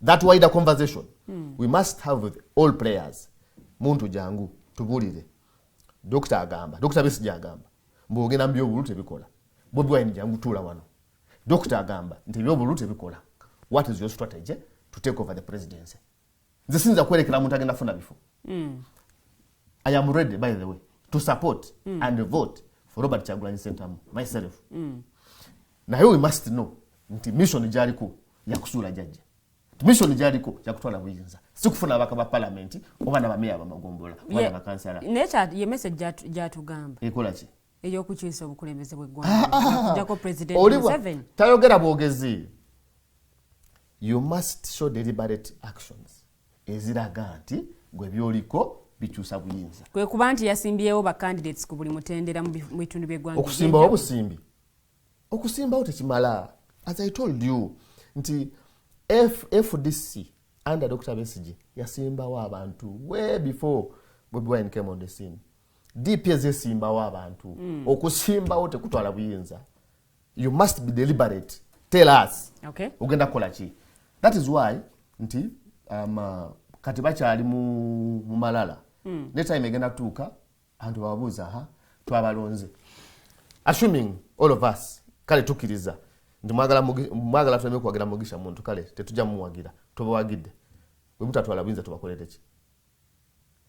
that wider conversation we must have with all players. Muntu jangu tubulire Dr. Besigye agamba mbogenda mu byobululu tebikola. Bobi Wine jangu tuula wano. Dr. agamba nti byobululu tebikola. what is your strategy to take over the presidency. Nze sinza kwerekera muntu agenda funa bifo. I am ready, by the way, to support and vote for Robert Kyagulanyi Ssentamu myself. Naye we must know nti mission jaliko ya kusula jajja. Mission jaliko ya kutwala buyinza. Sikufuna abaka ba parliament oba n'abameya bamagombola oba n'abakansala. Nature ye message jatugamba. Ekola ki? Eyokukyusa obukulembeze bw'eggwanga. Kujjako President Museveni. Tayogera bwogezi. You must show deliberate actions. Eziraga nti gwe byoliko bikyusa buyinza. Kwe kuba nti yasimbyewo ba candidates ku buli mutendera mu bitundu by'eggwanga. Okusimbawo busimbi. Okusimbawo tekimala. As I told you, nti FDC under Dr. Besigye yasimbawo abantu way before Bobi Wine came on the scene. DPS yasimbawo abantu. Okusimbawo tekutwala buyinza. You must be deliberate. Tell us. Okay. Ugenda kola ki. That is why nti kati bakyali mu malala. Ne time egenda tuuka antu babuuza twabalonze. Assuming all of us kale tukiriza nti mwagala tuleme kuwagira mugisha muntu kale tetujja muwagira tubawagidde bwe mutatwala buyinza tubakolete ki.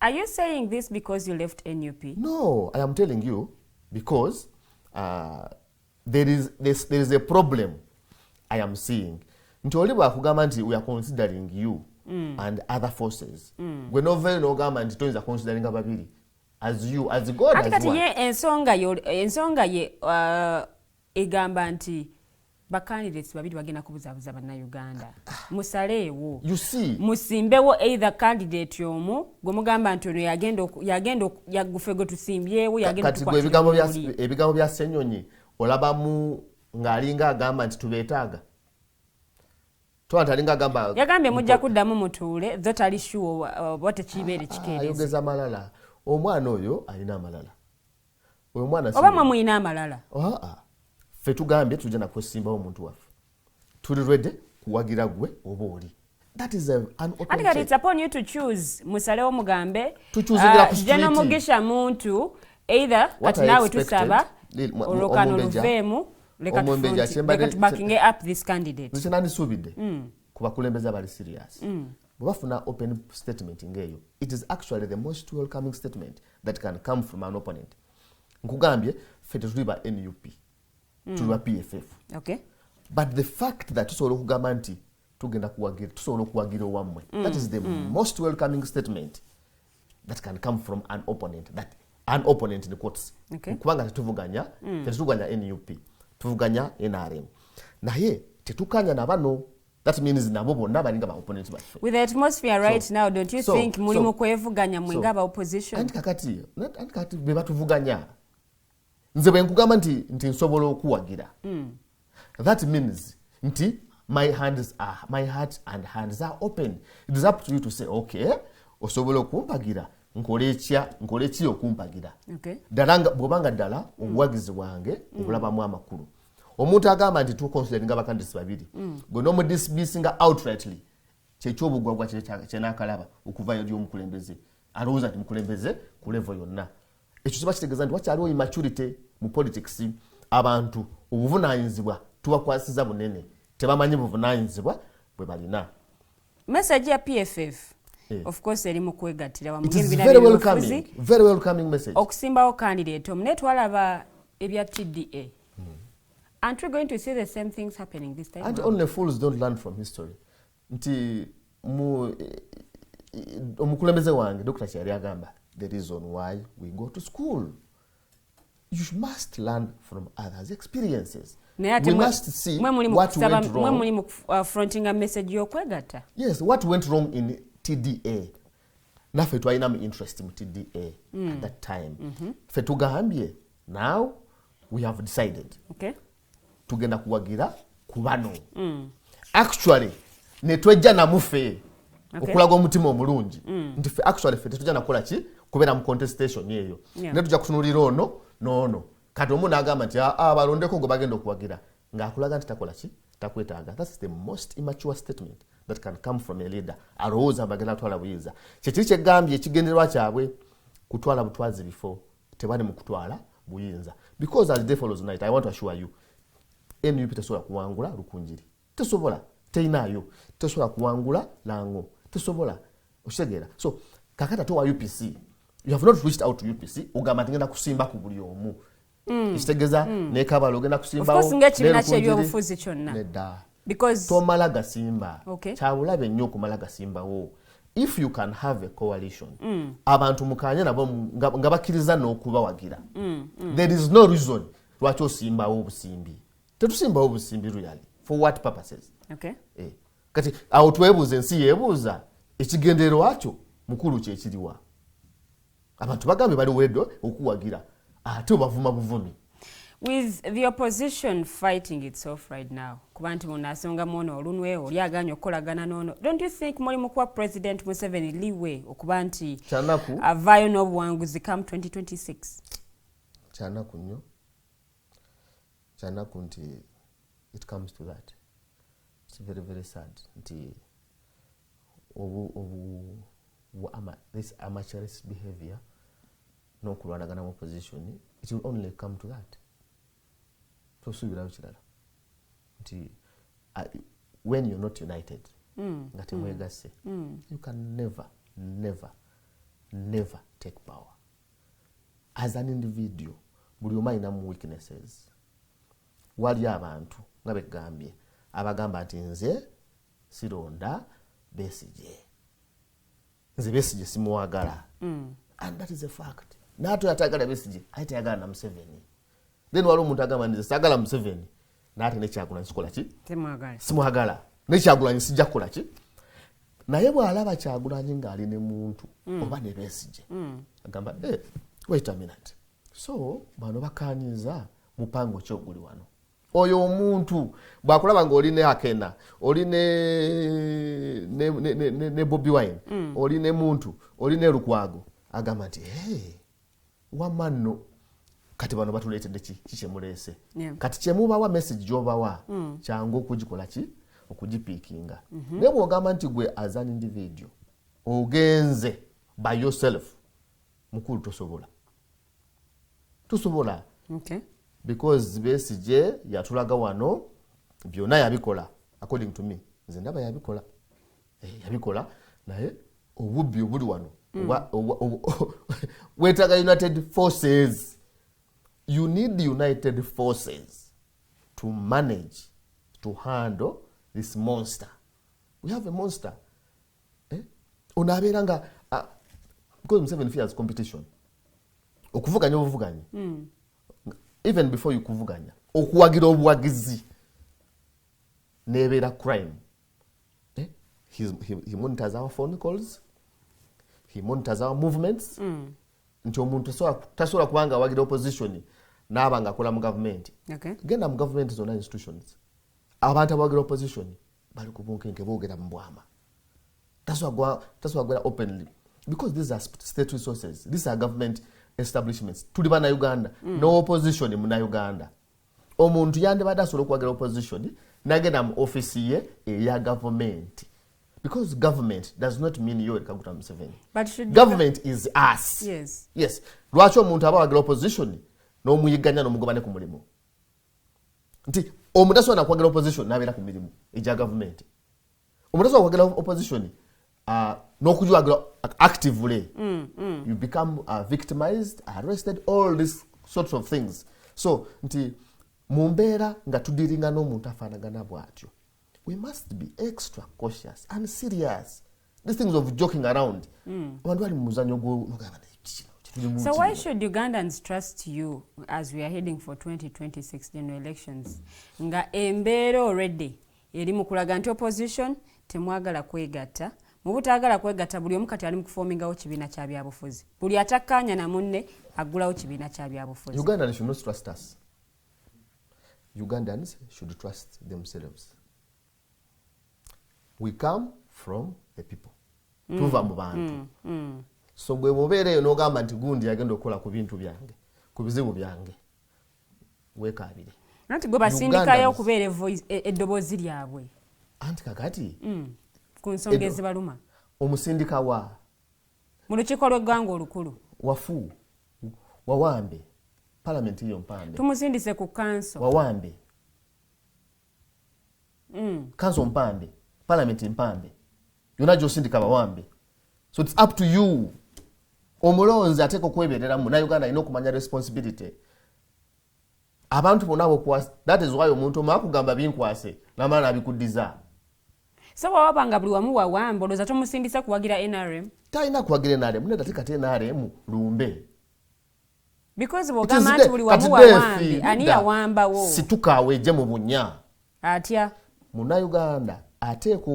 Are you saying this because you left NUP? No, I am telling you because there is a problem I am seeing. Nti oli bwakugamba nti we are considering you and other forces. Gwe noveli n'ogamba nti toyinza considering ababiri as you, as God, as one. Kati ye ensonga ye egamba nti ba candidates babiri bagenda kubuzaabuza bannayuganda. Musaleewo. You see. Musimbewo either candidate omu gwe mugamba nti ono yagenda yagufe gwe tusimbyewo yagenda tukwatira. Kati ebigambo bya Ssenyonyi olabamu ng'alinga agamba nti tubeetaaga. Twalinga agamba yagambye mujja kuddamu mutuule zo tali sure wate kibeere kikeerezi. Ayogeza amalala. Omwana oyo alina amalala. Oyo mwana oba mwe muyina amalala. Ffe tugambye tujja nakwesimbawo omuntu waffe. Tuli ready kuwagira gwe oba oli. That is an open check. And it's upon you to choose. Musalewo mugambe. Jeno mugisha muntu either kati nawe tusaba olukano luveemu leka tubakinge up this candidate. Nze nanisubidde ku bakulembeze abali serious. Bwafuna open statement ngeyo. It is actually the most welcoming statement that can come from an opponent. Nkugambye ffe tuli ba NUP. Tuli ba PFF. Okay. But the fact that tusobola okugamba nti tugenda kuwagira tusobola okuwagira owamwe. That is the most welcoming statement that can come from an opponent. That an opponent in the courts. Okay. Kubanga tetuvuganya NUP. Tuvuganya NRM. Naye tetukanya na bano. That means nabo bonna balinga ba opponents baffe. With the atmosphere right now, don't you think mulimu kwevuganya mwenga ba opposition? Anti kakati be batuvuganya. Nze bwe nkugamba nti nsobola okuwagira. That means nti my heart and hands are open. It is up to you to say, okay, osobola okumpagira nkole ki okumpagira. Okay. Dalanga bwobanga ddala obuwagizi wange obulabamu amakulu. Omuntu agamba nti tuconsideringa abakandidate babiri. Gwe n'omudismissinga outrightly. Kyekyobugwagwa kyenakalaba okuva eri omukulembeze. Alowooza nti mukulembeze ku level yonna. Ekyo kiba kitegeeza nti wakyaliwo immaturity mu politics. Abantu obuvunaanyizibwa tubakwasiza bunene. Tebamanyi buvunaanyizibwa bwe balina. Message ya PFF. Of course eri mu kwegattira wamu. It is very welcoming message. Okusimbawo candidate omune twalaba ebya TDA. Aren't we going to see the same things happening this time? And only fools don't learn from history. Nti omukulembeze wange Dr. Kyari agamba the reason why we go to school. You must learn from others' experiences. We must see what went wrong. Mwe muli fronting a message y'okwegatta. Yes, what went wrong in TDA. Naffe twalinamu interest in TDA at that time. Ffe tugambye now we have decided. Okay. Tugenda kuwagira kubano. Actually netwejja namufe okulaga omutima omulungi. Nti ffe actually ffe tetujja nakola ki kubeera mu contestation eyo. Ne tujja kutunulira ono. Kati omuntu agamba nti balondeko ngo bagenda okuwagira ng'akulaga nti takola ki takwetaaga. That's the most immature statement that can come from a leader. Alowooza bagenda kutwala buyinza. Kyekiri kyegambye ekigendererwa kyabwe kutwala butwazi bifo tebali mu kutwala buyinza. Because as day follows night, I want to assure you, NUP tesobola kuwangula Lukunjiri. Tesobola. teinayo tosobola kuwangula lango tosobola okitegeera so kakata towa UPC you have not reached out to UPC ogamba ngenda kusimba ku buli omu ekitegeeza ne kabalo ogenda kusimbawo of course ng'ekibiina ky'ebyobufuzi kyonna nedda because tomala gasimba Okay. kyabulabe nnyo okumala gasimbawo if you can have a coalition abantu mukanye nabo nga bakkiriza n'okubawagira there is no reason lwaki osimbawo obusimbi tetusimbawo obusimbi really for what purposes okay kati awo twebuuza ensi yeebuuza ekigendero wakyo mukulu kyekiriwa abantu bagambe bali weddo okuwagira ate obavuma buvumi with the opposition fighting itself right now kuba nti munasonga muno olunwe oli aganya okukolagana nono don't you think muli mukuwa president Museveni leeway okuba nti kyanaku avaayo n'obuwanguzi come 2026 kyanaku nnyo kyanaku nti it comes to that it's very very sad nti this amateurist behavior n'okulwanagana mu opposition it will only come to that tosuubirayo kirala nti when you're not united nga temwegasse you can never take power as an individual buli omu alinamu weaknesses wali abantu nga begambye abagamba nti nze sironda Besigye nze Besigye simuwagala and that is a fact nato yatagala Besigye ayita yagala na Museveni then wali omuntu agamba nti sagala Museveni naate nekyagulanyi sikola ki simuwagala nekyagulanyi sijja kukola ki naye bw'alaba Kyagulanyi ng'ali ne muntu oba ne Besigye agamba wait a minute so bano bakaanyiza mupango ki oguli wano oyo omuntu bwakulaba ng'oli ne Akena oli ne Bobi Wine oli ne muntu oli ne Lukwago agamba nti wamanno kati bano batuleetedde kikyemuleese kati kyemubawa message gy'obawa kyangu okugikola ki okugipiikinga naye bw'ogamba nti gwe as an individual ogenze by yourself mukulu tosobola okay because Besigye yatulaga wano byonna yabikola according to me nze ndaba yabikola naye obubbi obuli wano wetaga united forces you need united forces to manage to handle this monster we have a monster onabeera nga because Museveni fears competition okuvuganya obuvuganya even before you kuvuganya okuwagira obuwagizi nebeera crime he monitors our phone calls he monitors our movements nti omuntu tasobola kubanga awagira opposition n'aba nga akola mu government genda mu government zonna institutions abantu abawagira opposition bali ku bunkenke boogera mu bwama tasobola gwera openly because these are state resources these are government establishments tuli bana Uganda no opposition muna Uganda omuntu yandibadde asobola okuwagira opposition nagenda mu office ye eya government because government does not mean Yoweri Kaguta Museveni government is us yes lwaki omuntu aba awagira opposition n'omuyiganya n'omugobane ku mulimu nti omuntu asobola kuwagira opposition n'abeera ku mirimu egya government omuntu asobola kuwagira opposition n'okugiwagira actively you become victimized, arrested, all these sorts of things so nti mumbeera nga tudiringa n'omuntu afaanagana bw'atyo we must be extra cautious and serious these things of joking around abantu bali mu muzanyo gw'ogamba so why should Ugandans trust you as we are heading for 2026 general elections nga embeera already eri mu kulaga nti opposition temwagala kwegatta mu butaagala kwegatta buli omu kati ali mu kufoomingawo kibiina kya byabufuzi buli atakkaanya na munne aggulawo kibiina kya byabufuzi Ugandans should not trust us Ugandans should trust themselves we come from the people tuva mu bantu so gwe bobeereyo n'ogamba nti gundi yagenda okukola ku bintu byange ku bizibu byange weekaabire anti gwe basindikayo okubeera eddoboozi lyabwe anti kakati ku nsonga ezibaluma omusindika wa mu lukiiko lw'eggwanga olukulu wafu wawambe palamenti yo mpambe tumusindise ku kanso wawambe Council mpambe, Parliament mpambe. Yona gy'osindika bawambe. So it's up to you. Omulonzi ateeka okweberera mu Uganda alina okumanya responsibility. Abantu bonna bokwasa. That is why omuntu omala kugamba binkwase n'amaana abikuddiza. So wawapanga buli wamu wawambe olowooza tomusindisa kuwagira NRM? Talina kuwagira NRM, nedda tekate NRM lumbe. Because bw'ogamba nti buli wamu wawambe, ani yawambawo? Situkaawe ejje mu bunnya. Atya? Munnayuganda ateeka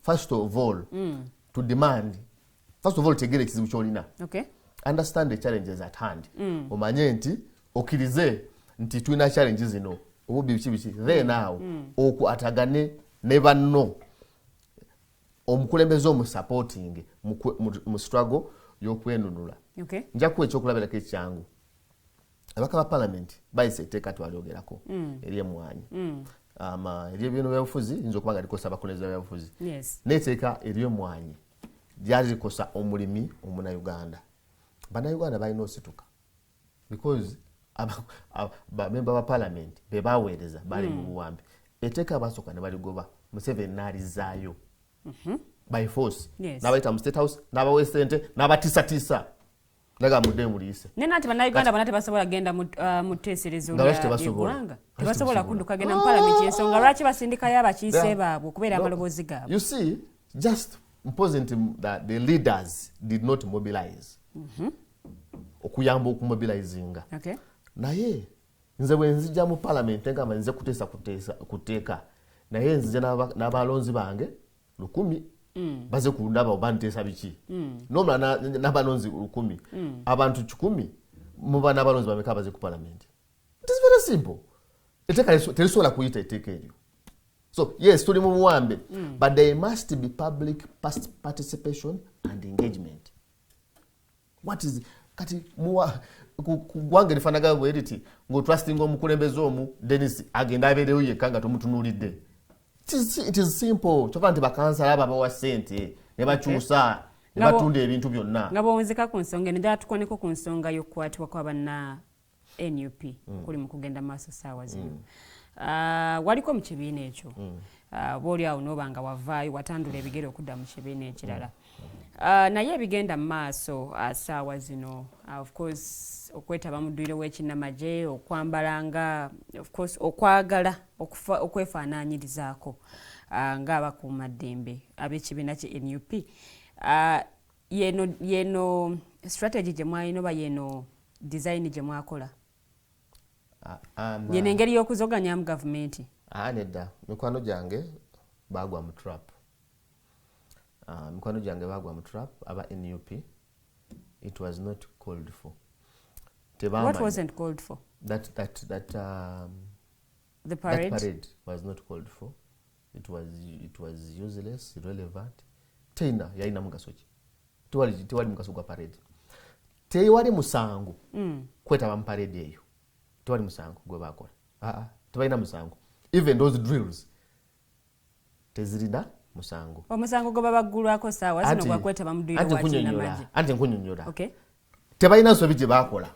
first of all to demand. First of all, tegere ekizibu ky'olina. Okay. Understand the challenges at hand. Omanye nti okirize nti tulina challenges zino. Obubi biki. Then now okuatagane ne banno. Omukulembeze omusupporting mu struggle y'okwenunula. Okay. Nja kuwa ekyokulabirako ekyangu. Abaka ba parliament bayise etteeka twalyogerako eri emmwanyi. Eri ebintu by'obufuzi nzo kubanga likosa abakulembeze b'obufuzi. Yes. N'etteeka eri emmwanyi lyali likosa omulimi Omunnayuganda. Bannayuganda balina osituka because bamemba ba parliament be baweereza bali mu buwambe. Etteeka abasooka ne baligoba Museveni n'alizaayo. By force. Yes. N'abayita mu State House, n'abawa ssente, n'abatiisatiisa. Naga mudde muliise. Nena ati bannayuganda bonna tebasobola genda mu tteeserezo ly'eggwanga. Tebasobola kudduka genda mu parliament y'ensonga lwaki basindikayo abakiise baabwe okubeera amaloboozi gaabwe. You see, just important that the leaders did not mobilize. Okuyamba okumobilizinga. Okay. Naye nze bwe nzija mu parliament ngamba nze kuteeka naye nzija n'abalonzi bange 100 baze kundaba oba nteesa biki. Nomula n'abalonzi 100 abantu 100 muba n'abalonzi bameka baze ku parliament. It is very simple. Etteeka terisobola kuyita etteeka eryo. So yes, tuli mu buwambe, but there must be public participation and engagement. What is kati kugwange lifanaga bweriti ng'otrustinga omukulembeze omu Dennis agenda abeerewo yekka nga tomutunuulidde. It is simple. Kyova nti bakansala abo abawa ssente ne bakyusa ne batunda ebintu byonna. Nga bwonzeka ku nsonga eno ddala tukoneko ku nsonga y'okukwatibwa kw'abanna NUP kuli mu kugenda maaso ssaawa zino. Waliko mu kibiina ekyo booli awo n'oba nga wavaayo watandula ebigere okudda mu kibiina ekirala. Naye ebigenda mu maaso ssaawa zino of course okwetaba mu dduyiro w'ekinnamagye okwambalanga of course okwagala okwefaanaanyirizaako ng'abakuumaddembe ab'ekibiina ki NUP. Yeno strategy gye mwalina oba yeno design gye mwakola? Yeno engeri y'okuzoganya mu gavumenti? Nedda mikwano gyange baagwa mu trap. Mikwano gyange baagwa mu trap aba NUP. It was not called for. What wasn't called for? The parade? That parade was not called for. It was useless, irrelevant. Tena yalina mugaso ki? Tewali mugaso gwa parade. Tewali musango kwetaba mu parade eyo. Tewali musango gwe bakola. Tebalina musango. Even those drills tezirina musango. Omusango gwe babaggulwako ssaawa zino gwa kwetaba mu dduyiro wa kinnamagye. Anti nkunyonnyola. Okay. Tebalina nsobi gye bakola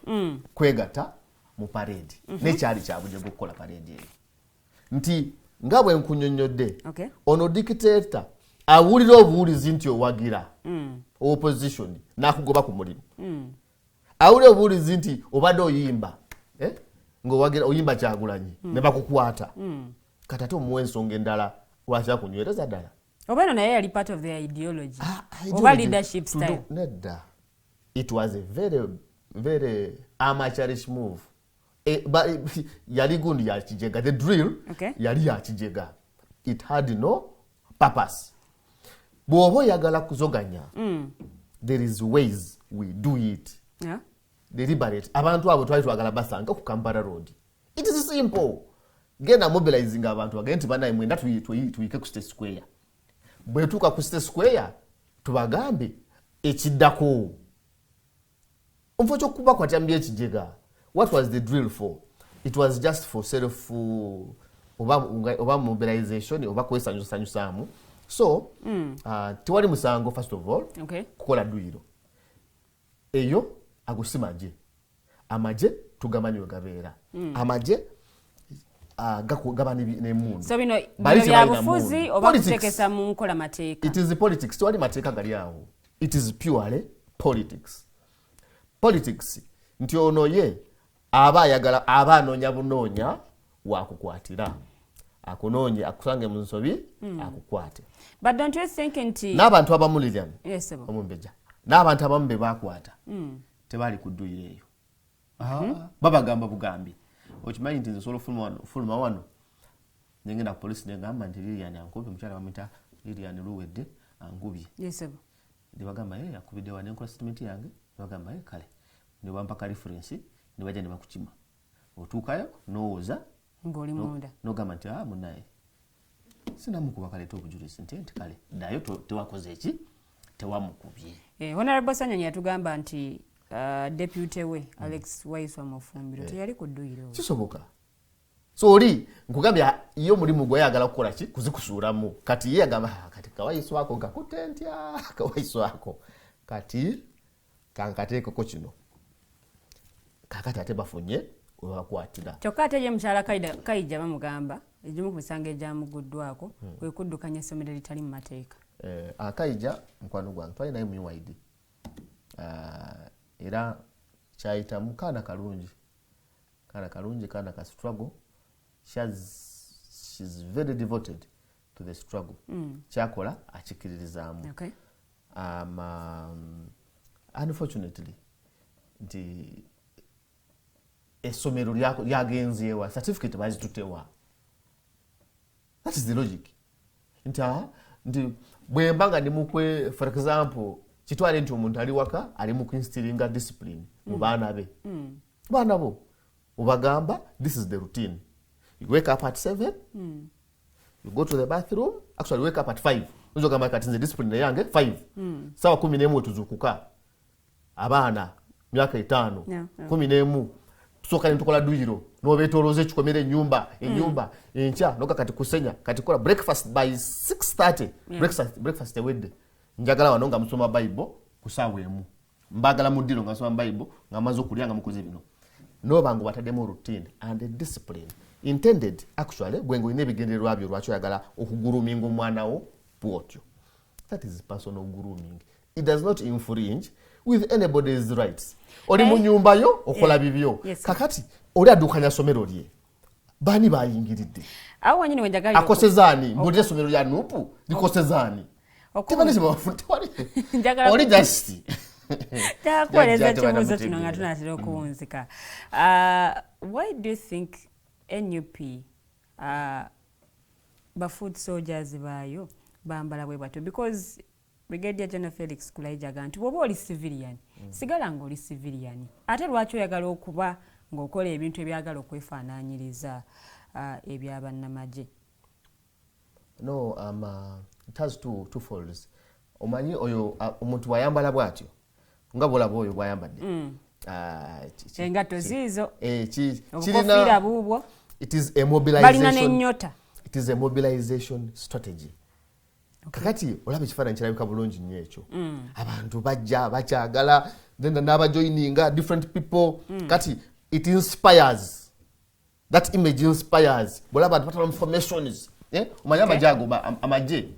kwegatta mu parade. N'ekyali kyabudde okukola parade eyo. Nti nga bwe nkunyonnyodde ono dictator awulira obuwulizi nti owagira opposition n'akugoba ku mulimu. Awulira obuwulizi nti obadde oyimba ng'owagira oyimba Kyagulanyi ne bakukwata. Kati ate omuwa ensonga endala lwaki akunywereza ddala. Oba eno naye yali part of their ideology oba leadership style? Nedda. It was a very, very amateurish move. Yali gundi ya kijega. The drill yali ya kijega. It had no purpose. Bw'oba oyagala kuzoganya, there is ways we do it. Yeah. Deliberate. Abantu abo twali twagala basanga ku Kampala road. It is simple. Genda mobilizing abantu agenti banaye mwenda tuyike ku State Square. Bwe tuka ku State Square tubagambe ekiddako. Omfocho kuba kwa tambye ekijega. What was the drill for? It was just for self oba mobilization oba kwesanyusanyusamu. So, tewali musango first of all. Kukola dduyiro. Eyo agusimaje. Amaje tugamanyi wegabeera. Amaje gaba n'emmundu. So bino bya bufuzi oba kutekesa mu nkola mateeka. It is politics. Tewali mateeka gali awo. It is purely politics. Politics nti ono ye aba ayagala aba anoonya bunoonya wakukwatira. Akunonye akusange mu nsobi akukwate. But don't you think nti n'abantu abamu Lilian omumbeja n'abantu abamu be bakwata tebali kudduyira eyo babagamba bugambi okimanyi nti nze solo fuluma wano ngenda ku polisi negamba nti Lilian ankubye omukyala bamuyita Lilian Luwedde angubye ne bagamba yakubidde wa nenkola statement yange ne bagamba kale ne bampa ka reference ne bajja ne bakukima otuukayo n'owoza ngoli munda n'ogamba nti munaye sinamukuba kaleeta obujulizi nti kale ddayo tewakoze eki tewamukubye. Honorable Sanyonyi yatugamba nti deputy we Alex Waiswa Mufumbiro teyali kudduyiro. Kisoboka. So oli nkugambya iyo mulimu gwe yagala kukola ki kuzikusuulamu kati ye agamba kati Kawaiswa wako kakutentya Kawaiswa wako kati kankateekeko kino kakati ate bafunye webakwatira. Kyokka ate ye mukyala Kayija bamugamba egimu ku misango egyamuguddwako kwe kuddukanya essomero eritali mu mateeka. Akayija mukwano gwange twali naye mu UID era kyayita mukaana kalungi kaana ka struggle. She's very devoted to the struggle. Kyakola akikiririzaamu. Unfortunately nti essomero lyagenzeewa certificate bazitutewa. That is the logic. Nti bwembanga ndi mukwe for example kitwale nti omuntu ali waka ali mu instillinga discipline mu baana be. Baana bo ubagamba this is the routine. You wake up at 7, you go to the bathroom, actually wake up at 5. Uzogamba kati nze discipline yange 5. Sawa 11 tuzukuka. Abaana myaka 5, 11 tusoka ntukola duyiro nobetoloze chikomere nyumba encha noka kati kusenya kati kola breakfast by 6:30. Breakfast ewedde njagala wanonga musoma Bible kusaweemu mbagala mudiro ngasoma Bible ngamazo kulyanga mukoze bino no bangu batademo routine and discipline intended actually gwengo ine bigendererwa byo lwacho yagala okuguruminga omwana wo bwotyo. That is personal grooming. It does not infringe with anybody's rights. Oli mu nyumba yo okola bibyo. Kakati oli adukanya somero lye. Bani bayingiridde. Awo wanyine wenjagali. Akosezani mbulire somero lya nupu likosezani. Tebane se bafuta wali. Njagala. Oli just. Takweleza kibuzo kino nga tunatera okuwunzika. Why do you think NUP food soldiers bayo bambala bwe bato? Because Brigadier General Felix Kulaijaga nti woba oli civilian sigala ng'oli civilian ate lwaki oyagala okuba ng'okola ebintu ebyagala okwefaanaanyiriza ebyabannamagye? No, it has two folds. Omanyi oyo omuntu wayambala bwatyo nga bolaba oyo bwayambadde engatto ziizo kirina buubwo. It is a mobilization. Balina n'ennyota. It is a mobilization strategy. Kakati olabe kifaananyi kirabika bulungi nnyo ekyo. Abantu bajja bakyagala then n'abajoininga different people. Kati it inspires. That image inspires. Bolaba batala informations. Omanya amajago amaje.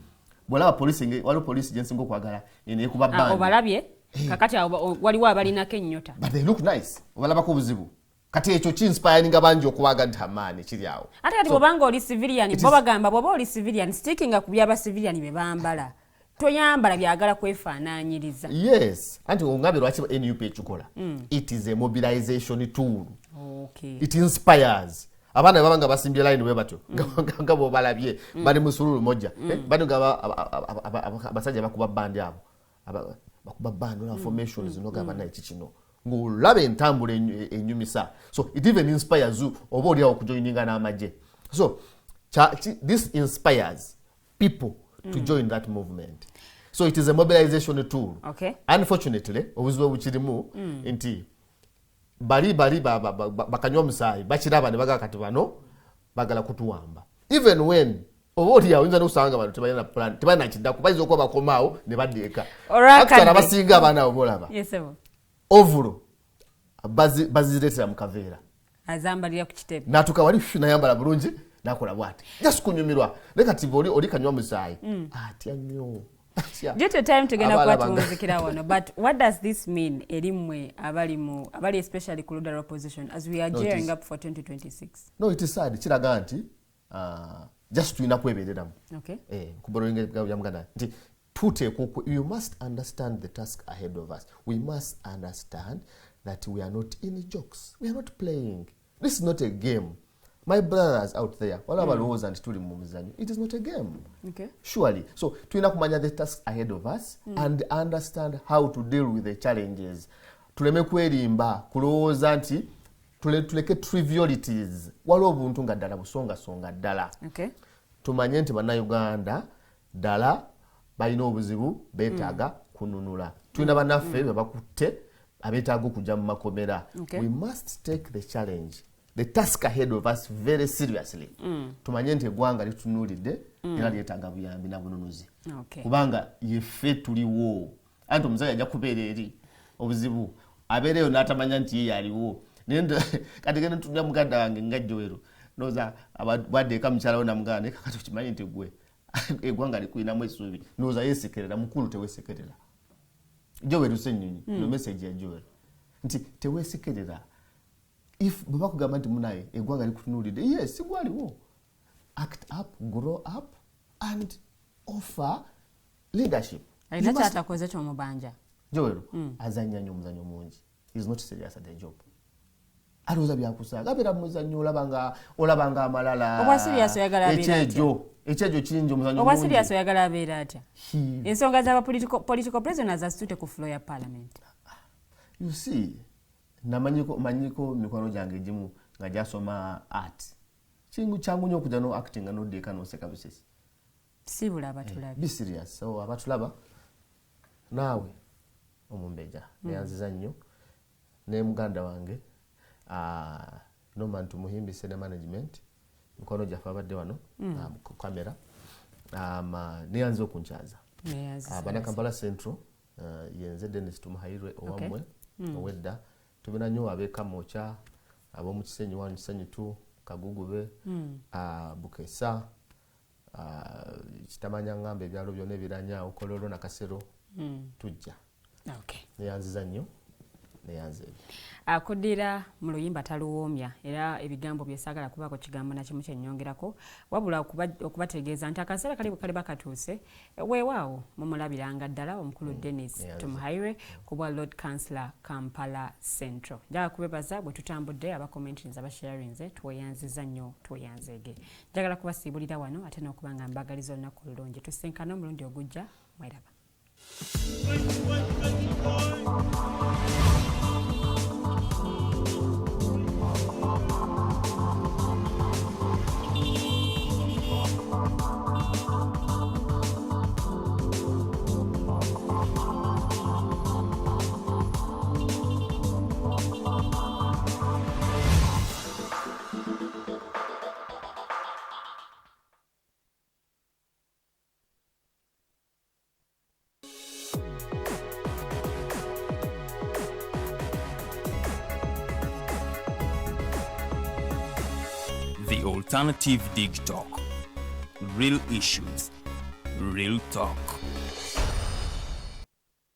Bolaba police waliwo police jensinga okwagala ene kuba band. Obalabye kakati waliwo abalinako ennyota. But they look nice. Obalabako buzibu. Kati ekyo kinspiring abangi okubaga ntamani kiri awo. Ate kati bobanga oli civilian bo bagamba boba oli civilian sticking ku byaba civilian be bambala. Toyambala byagala kwefaanaanyiriza. Yes. Anti ongabe lwaki NUP ekikola. It is a mobilization tool. Okay. It inspires. Abana babanga basimbye line we batyo. Ngabo balabye bali musululu moja. Bano ngaba abasajja bakuba band yabo. Bakuba band na formations nogaba na ekikino. Ngulabe entambule enyumisa. So it even inspires you oba oli awo kujoininga n'amagye. So this inspires people to join that movement. So it is a mobilization tool. Okay. Unfortunately, obuzibu bukirimu nti bali bakanywa omusaayi bakiraba ne baga kati bano bagala kutuwamba. Even when oba oli awo oyinza n'okusanga abantu tebalina plan tebalina kiddaku bayinza okuba bakomaawo ne baddeeka. Actually abasinga abaana abo bolaba. Yes, sir. Ovuro baziretera mu kaveera. azambalira ku kitebe natuka wali nayambala bulungi nakola bwati just kunyumirwa nekati oli kanywa musaayi atya nnyo due to time tugenda kuba tuwunzikira wano but what does this mean erimwe abali especially ku ludda opposition as we are gearing up for 2026? No, it is sad. Kiraga nti just tulina kwebereramu. Okay. Kubolinga byamuganda nti you must understand the task ahead of us. We must understand that we are not in jokes. We are not playing. This is not a game. My brothers out there, wala balowooza nti tuli mu muzanyo. It is not a game. Okay. Surely. So tulina kumanya the task ahead of us and understand how to deal with the challenges. Tuleme kwerimba kulowooza nti tuleke trivialities waliwo obuntu nga ddala busongasonga ddala. Okay. Tumanye nti bannayuganda ddala balina obuzibu beetaaga kununula. Tulina bannaffe be bakutte abeetaaga okujja mu makomera. We must take the challenge, the task ahead of us very seriously. Tumanye nti eggwanga litunulidde era lyetaaga buyambi na bununuzi. Kubanga yeffe tuliwo. Anti omuzayi ajja kubeera eri obuzibu abeereyo n'atamanya nti ye yaliwo. Kati genda tulya muganda wange nga Joero noza abadde mukyala we namuganda kati kimanyi nti gwe eggwanga likulinamu essuubi noza yeesekerera mukulu teweesekerera Joero Ssenyonyi no message ya Joero nti teweesekerera if bwe bakugamba nti munaye eggwanga likutunuulidde yes gwaliwo act up, grow up and offer leadership. Alina kyatakoze ky'omubanja Joero azannya nnyo omuzannyo mungi. He is not serious at the job. Alooza byakusaaga abeera muzannyo olabanga amalala obwa serious oyagala abeera ekyejo kingi omuzannyo obwa serious oyagala abeera atya ensonga z'aba political prisoners asitute ku floor ya parliament. You see manyiko mikwano gyange egimu nga gyasoma art kyangu nnyo okujja no acting nga noddeeka noseka busesi sibula abatulaba be serious. So abatulaba naawe omumbeja neyanziza nnyo ne muganda wange Norman Tumuhimbise ne management mikono gyaffe abadde wano ku kamera neyanze okunkyaza bana Kampala Central yenze Dennis Tumuhairwe owamwe owedda tubina nnyo abeeka mocha ab'omu Kisenyi 1 Kisenyi 2 Kagugube Bukesa kitamanya ngamba ebyalo byonna ebiranya Ukololo na Kasero tujja neyanziza nnyo neyanze akudira mu luyimba taluwoomya era ebigambo byesaagala kubaako kigambo na kimu kyennyongerako wabula okubategeeza nti akaseera kali bakatuuse weewaawo mumulabiranga ddala omukulu Dennis Tumuhairwe ku bwa Lord Councillor Kampala Central. Njagala kubebaza bwe tutambudde abakommentinzi abasharinze tweyanziza nnyo tweyanzeege. Njagala kubasiibulira wano ate n'okuba nga mbagaliza olunaku olulungi tusinkana omulundi ogujja mweraba. The Alternative Dig Talk. Real issues, real talk.